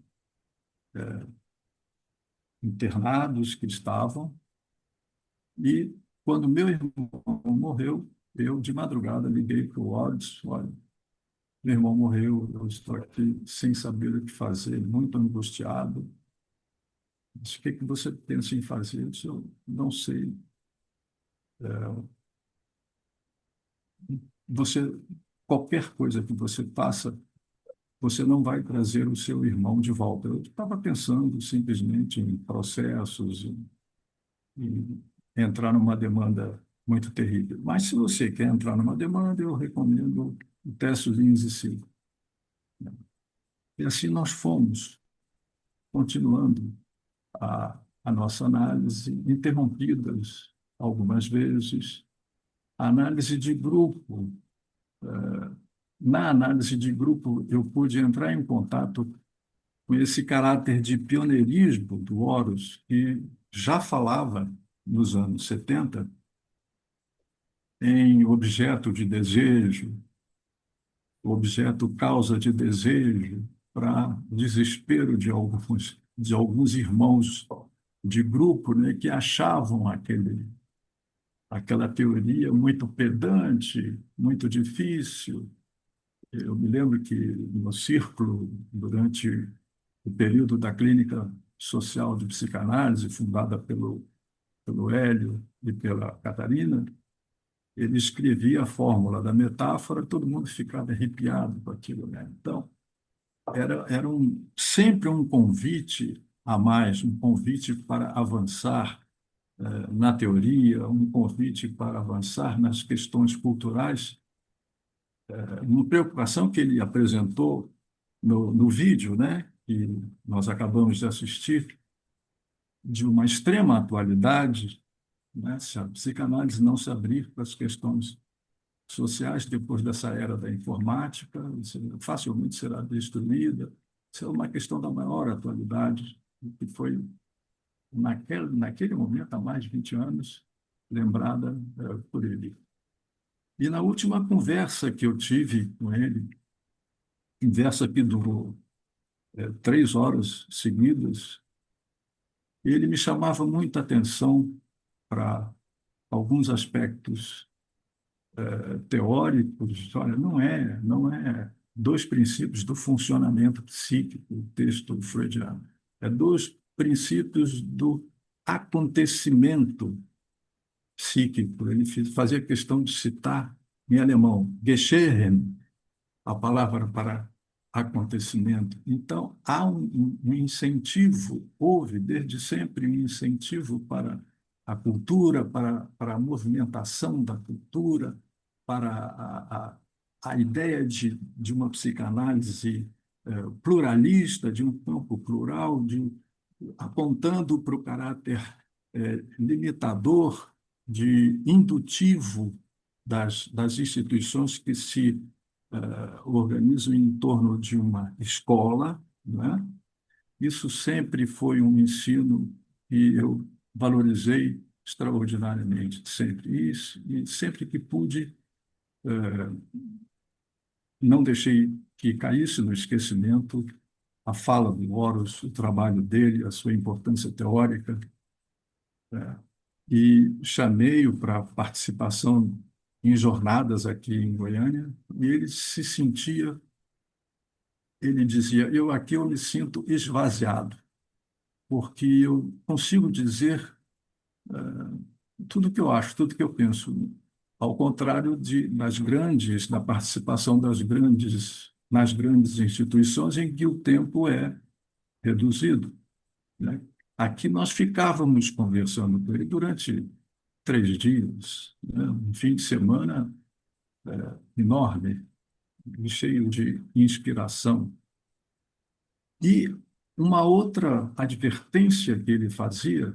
internados que estavam, E quando meu irmão morreu, eu, de madrugada, liguei para o Wallace, olha, meu irmão morreu, eu estou aqui sem saber o que fazer, muito angustiado. Disse, o que que você pensa em fazer? Eu disse, eu não sei. Você, qualquer coisa que você faça, você não vai trazer o seu irmão de volta. Eu estava pensando simplesmente em processos, em entrar numa demanda muito terrível. Mas se você quer entrar numa demanda, eu recomendo o teste de Lindsay. E assim nós fomos, continuando a nossa análise, interrompidas algumas vezes. A análise de grupo. Na análise de grupo, eu pude entrar em contato com esse caráter de pioneirismo do Horus, que já falava, nos anos 70, em objeto de desejo, objeto causa de desejo, para desespero de alguns irmãos de grupo, né, que achavam aquela teoria muito pedante, muito difícil. Eu me lembro que no círculo, durante o período da Clínica Social de Psicanálise, fundada pelo Hélio e pela Catarina, ele escrevia a fórmula da metáfora, todo mundo ficava arrepiado com aquilo, né? Então, era sempre um convite a mais, um convite para avançar na teoria, um convite para avançar nas questões culturais, uma preocupação que ele apresentou no vídeo, né, que nós acabamos de assistir, de uma extrema atualidade, né, se a psicanálise não se abrir para as questões sociais depois dessa era da informática, facilmente será destruída. Isso é uma questão da maior atualidade, que foi, naquele momento, há mais de 20 anos, lembrada por ele. E na última conversa que eu tive com ele, conversa que durou 3 horas seguidas, ele me chamava muita atenção para alguns aspectos teóricos. Olha, não é 2 princípios do funcionamento psíquico, o texto freudiano. É 2 princípios do acontecimento psíquico. Ele fazia questão de citar em alemão, Geschehen, a palavra para acontecimento. Então, há um incentivo, houve desde sempre um incentivo para a cultura, para a movimentação da cultura, para a ideia de uma psicanálise pluralista, de um campo plural, apontando para o caráter limitador, de indutivo das instituições que se organizam em torno de uma escola, né? Isso sempre foi um ensino que eu valorizei extraordinariamente, sempre. E sempre que pude, não deixei que caísse no esquecimento a fala do Horus, o trabalho dele, a sua importância teórica, e chamei-o para participação em jornadas aqui em Goiânia, e ele se sentia, ele dizia, aqui eu me sinto esvaziado, porque eu consigo dizer tudo que eu acho, tudo que eu penso, ao contrário da participação nas grandes instituições em que o tempo é reduzido, né? Aqui nós ficávamos conversando com ele durante 3 dias, né? Um fim de semana enorme, cheio de inspiração. E uma outra advertência que ele fazia,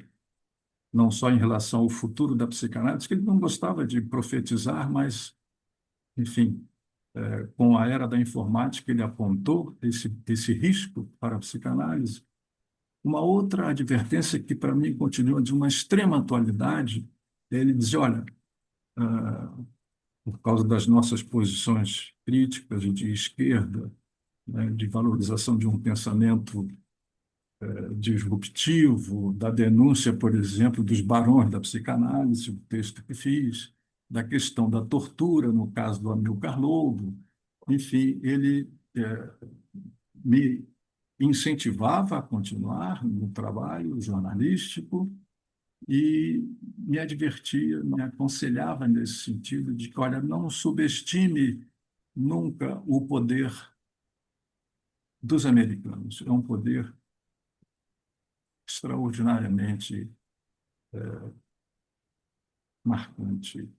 não só em relação ao futuro da psicanálise, que ele não gostava de profetizar, mas, enfim, com a era da informática, ele apontou esse risco para a psicanálise. Uma outra advertência que, para mim, continua de uma extrema atualidade, ele dizia, olha, por causa das nossas posições críticas de esquerda, né, de valorização de um pensamento disruptivo, da denúncia, por exemplo, dos barões da psicanálise, o texto que fiz, da questão da tortura, no caso do Amilcar Lobo. Enfim, ele me incentivava a continuar no trabalho jornalístico e me advertia, me aconselhava nesse sentido de que, olha, não subestime nunca o poder dos americanos. É um poder extraordinariamente marcante.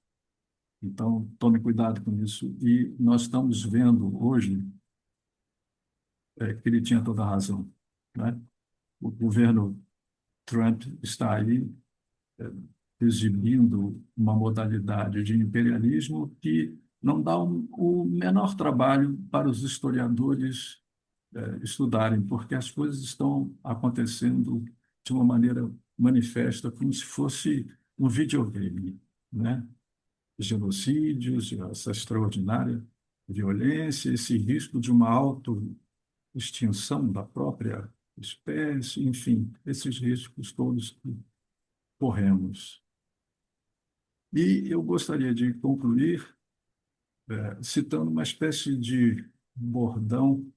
Então, tome cuidado com isso. E nós estamos vendo hoje que ele tinha toda a razão, né? O governo Trump está aí exibindo uma modalidade de imperialismo que não dá o menor trabalho para os historiadores estudarem, porque as coisas estão acontecendo de uma maneira manifesta, como se fosse um videogame, né? Genocídios, essa extraordinária violência, esse risco de uma autoextinção da própria espécie, enfim, esses riscos todos que corremos. E eu gostaria de concluir citando uma espécie de bordão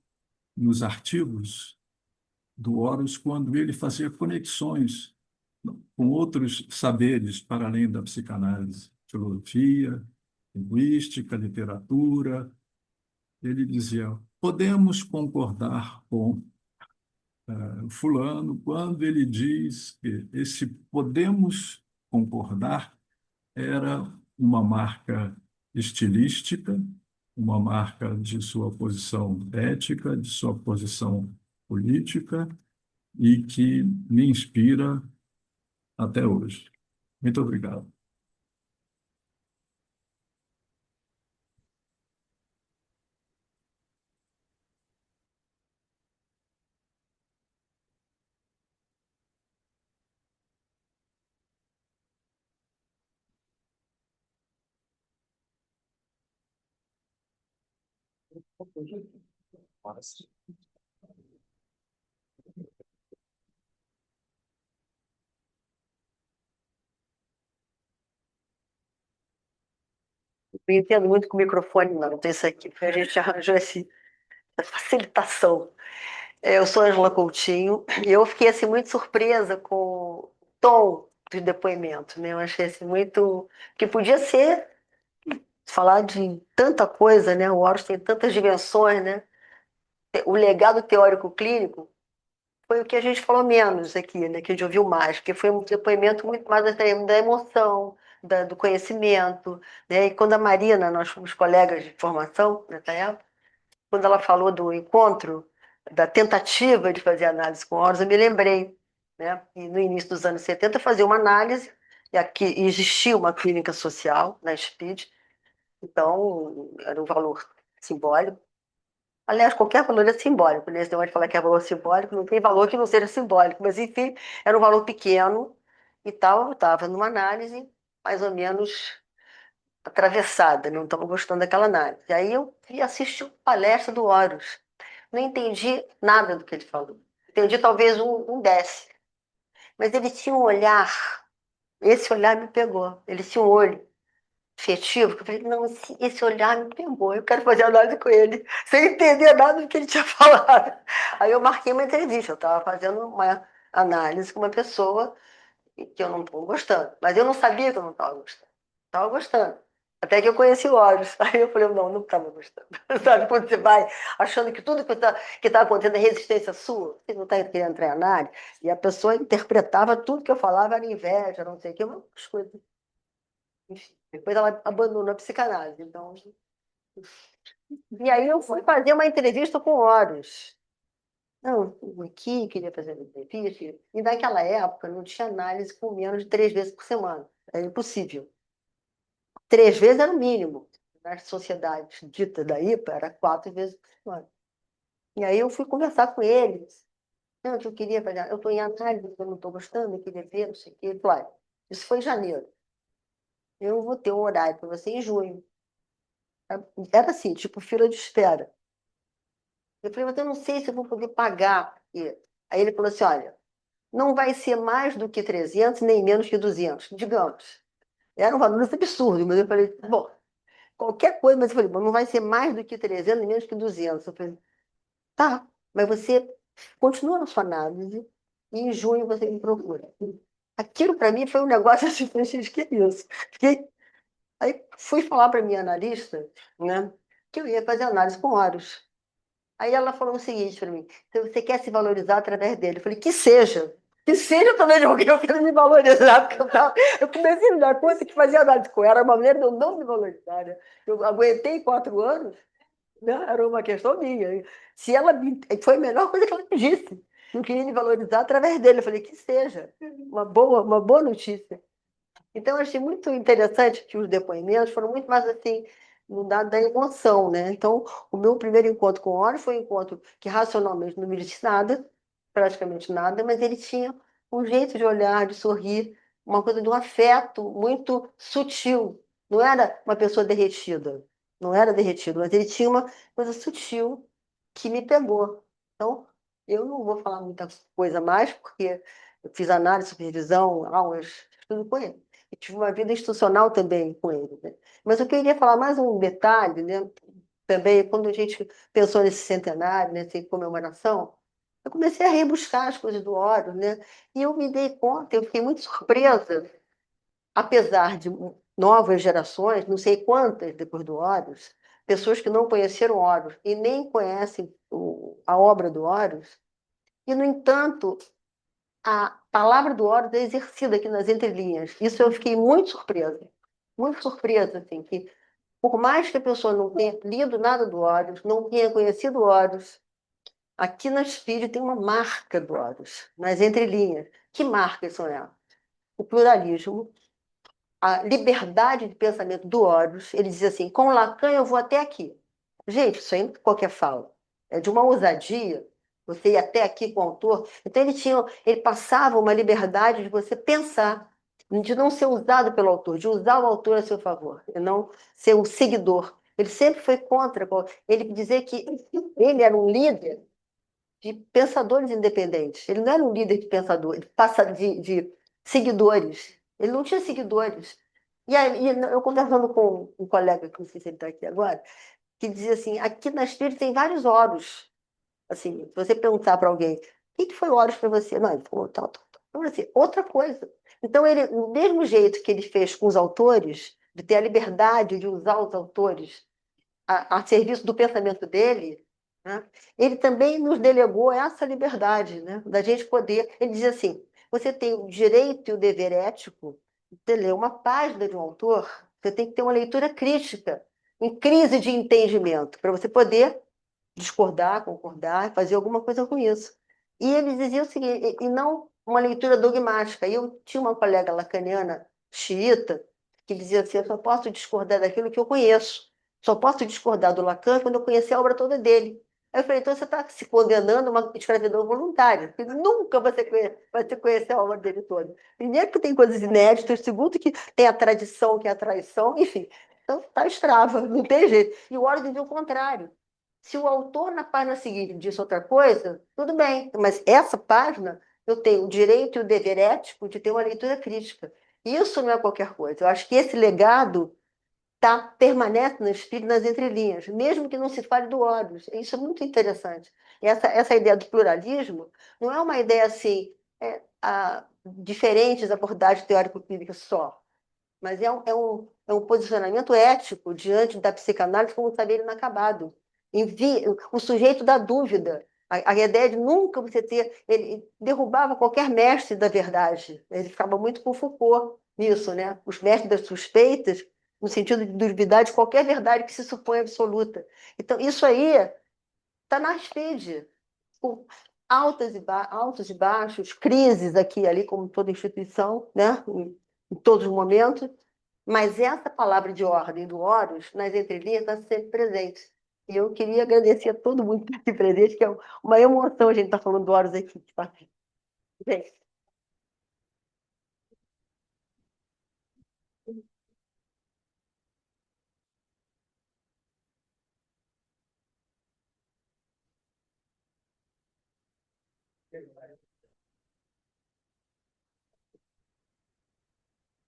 nos artigos do Horus, quando ele fazia conexões com outros saberes para além da psicanálise, filosofia, linguística, literatura. Ele dizia: podemos concordar com fulano quando ele diz que esse podemos concordar era uma marca estilística, uma marca de sua posição ética, de sua posição política, e que me inspira até hoje. Muito obrigado. Não entendo muito com o microfone, não. Tem isso aqui. A gente arranjou essa facilitação. Eu sou Ângela Coutinho e eu fiquei assim, muito surpresa com o tom do depoimento, né? Eu achei assim, muito... que podia ser falar de tanta coisa, né? O Horus tem tantas dimensões, né? O legado teórico clínico foi o que a gente falou menos aqui, né? Que a gente ouviu mais, porque foi um depoimento muito mais da emoção, do conhecimento, né? E quando a Marina, nós fomos colegas de formação nessa época, quando ela falou do encontro, da tentativa de fazer análise com Horus, eu me lembrei, né? E no início dos anos 70 fazia uma análise, e aqui existia uma clínica social na SPID, então era um valor simbólico. Aliás, qualquer valor é simbólico, né? Esse negócio de falar que é valor simbólico, não tem valor que não seja simbólico, mas enfim, era um valor pequeno e tal, eu estava numa análise mais ou menos atravessada, não estava gostando daquela análise. Aí eu fui assistir uma palestra do Horus. Não entendi nada do que ele falou. Entendi talvez um décimo. Mas ele tinha um olhar, esse olhar me pegou. Ele tinha um olho afetivo, que eu falei, não, esse olhar me pegou, eu quero fazer análise com ele, sem entender nada do que ele tinha falado. Aí eu marquei uma entrevista, eu estava fazendo uma análise com uma pessoa que eu não estou gostando, mas eu não sabia que eu não estava gostando. Estava gostando. Até que eu conheci o Horus. Aí eu falei, não estava gostando. Sabe, quando você vai achando que tudo que tá acontecendo é resistência sua, você não está querendo entrar em análise, e a pessoa interpretava tudo que eu falava, era inveja, não sei o que, umas coisas. Enfim, depois ela abandonou a psicanálise. Então... E aí eu fui fazer uma entrevista com o Horus. Não, aqui queria fazer uma entrevista. E naquela época não tinha análise com menos de 3 vezes por semana. Era impossível. 3 vezes era o mínimo. Nas sociedades ditas da IPA, era 4 vezes por semana. E aí eu fui conversar com eles. Não, que eu queria fazer. Eu estou em análise, eu não estou gostando, eu queria ver, não sei o quê. Ele falou, isso foi em janeiro. Eu vou ter um horário para você em junho. Era assim, tipo, fila de espera. Eu falei, mas eu não sei se eu vou poder pagar, porque Aí ele falou assim, olha, não vai ser mais do que 300, nem menos que 200, digamos. Era um valor absurdo, mas eu falei, bom, qualquer coisa, mas eu falei, bom, não vai ser mais do que 300, nem menos que 200. Eu falei, tá, mas você continua na sua análise e em junho você me procura. Aquilo para mim foi um negócio assim, falei, gente, que é isso? Fiquei... Aí fui falar para minha analista, né, que eu ia fazer análise com Horus. Aí ela falou o seguinte para mim: se você quer se valorizar através dele. Eu falei: que seja através de alguém, eu quero me valorizar, porque eu comecei a me dar conta que fazer análise com ela era uma maneira de eu não me valorizar. Né? Eu aguentei 4 anos, né? Era uma questão minha. Se ela foi a melhor coisa que ela me disse. Eu queria me valorizar através dele. Eu falei: que seja, uma boa notícia. Então, eu achei muito interessante que os depoimentos foram muito mais assim, no dado da emoção, né? Então, o meu primeiro encontro com o Ori foi um encontro que racionalmente não me disse nada, praticamente nada, mas ele tinha um jeito de olhar, de sorrir, uma coisa de um afeto muito sutil. Não era uma pessoa derretida, não era derretido, mas ele tinha uma coisa sutil que me pegou. Então, eu não vou falar muita coisa mais, porque eu fiz análise, supervisão, aulas, tudo com ele. E tive uma vida institucional também com ele, né? Mas eu queria falar mais um detalhe, né? Também, quando a gente pensou nesse centenário, nessa comemoração, eu comecei a rebuscar as coisas do Horus, né? E eu me dei conta, eu fiquei muito surpresa, apesar de novas gerações, não sei quantas depois do Horus, pessoas que não conheceram Horus e nem conhecem a obra do Horus, e, no entanto, a palavra do Horus é exercida aqui nas entrelinhas. Isso eu fiquei muito surpresa, assim, que por mais que a pessoa não tenha lido nada do Horus, não tenha conhecido o Horus, aqui na Espírito tem uma marca do Horus, nas entrelinhas. Que marcas são elas? O pluralismo, a liberdade de pensamento do Horus. Ele diz assim, com Lacan eu vou até aqui. Gente, isso aí não é qualquer fala. É de uma ousadia. Você ir até aqui com o autor. Então ele passava uma liberdade de você pensar, de não ser usado pelo autor, de usar o autor a seu favor, e não ser um seguidor. Ele sempre foi contra. Ele dizia que ele era um líder de pensadores independentes. Ele não era um líder de pensadores, de seguidores. Ele não tinha seguidores. E aí, eu conversando com um colega, que não sei se ele está aqui agora, que dizia assim, aqui na Espírito tem vários Horus. Assim, se você perguntar para alguém, o que foi Horus para você? Não, ele falou tal, tal, tal. Então, assim, outra coisa. Então, ele, do mesmo jeito que ele fez com os autores, de ter a liberdade de usar os autores a serviço do pensamento dele, né? Ele também nos delegou essa liberdade, né? Da gente poder. Ele diz assim: você tem o direito e o dever ético de ler uma página de um autor, você tem que ter uma leitura crítica, em crise de entendimento, para você poder discordar, concordar, fazer alguma coisa com isso. E ele dizia o seguinte, e não uma leitura dogmática. E eu tinha uma colega lacaniana, xiita, que dizia assim, eu só posso discordar daquilo que eu conheço. Só posso discordar do Lacan quando eu conhecer a obra toda dele. Aí eu falei, então você está se condenando a uma escravidão voluntária, porque nunca vai se conhecer a obra dele toda. Primeiro que tem coisas inéditas, segundo que tem a tradição, que é a traição, enfim. Então está escrava, não tem jeito. E o Horus dizia o contrário. Se o autor na página seguinte disse outra coisa, tudo bem, mas essa página eu tenho o direito e o dever ético de ter uma leitura crítica. Isso não é qualquer coisa. Eu acho que esse legado permanece no espírito, nas entrelinhas, mesmo que não se fale do Horus. Isso é muito interessante. E essa ideia do pluralismo não é uma ideia assim, diferentes abordagens teórico-clínicas só, mas é um posicionamento ético diante da psicanálise como um saber inacabado. O sujeito da dúvida, a ideia de nunca você ter... Ele derrubava qualquer mestre da verdade. Ele ficava muito com Foucault nisso, né? Os mestres das suspeitas, no sentido de duvidar de qualquer verdade que se supõe absoluta. Então, isso aí está na FIDE, com altos e baixos, crises aqui e ali, como toda instituição, né? Em todos os momentos, mas essa palavra de ordem do Horus, nas entrelinhas, está sempre presente. E eu queria agradecer a todo mundo que está aqui presente, que é uma emoção a gente estar falando do Horus aqui. Tá? Bem,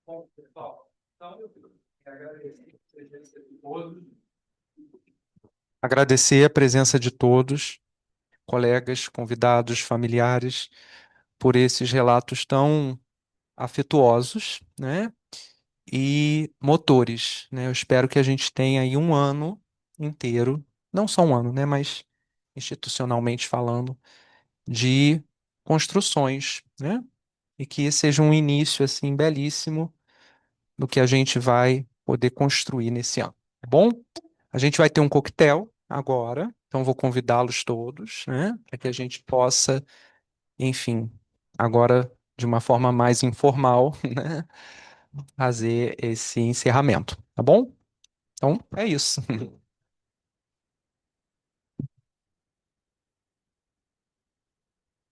Bom, pessoal, então eu quero agradecer a presença de todos. Agradecer a presença de todos, colegas, convidados, familiares, por esses relatos tão afetuosos, né? E motores, né? Eu espero que a gente tenha aí um ano inteiro, não só um ano, né? Mas institucionalmente falando, de construções, né? E que seja um início assim belíssimo do que a gente vai poder construir nesse ano, tá bom? A gente vai ter um coquetel agora, então vou convidá-los todos, né? Para que a gente possa, enfim, agora de uma forma mais informal, né? Fazer esse encerramento, tá bom? Então é isso.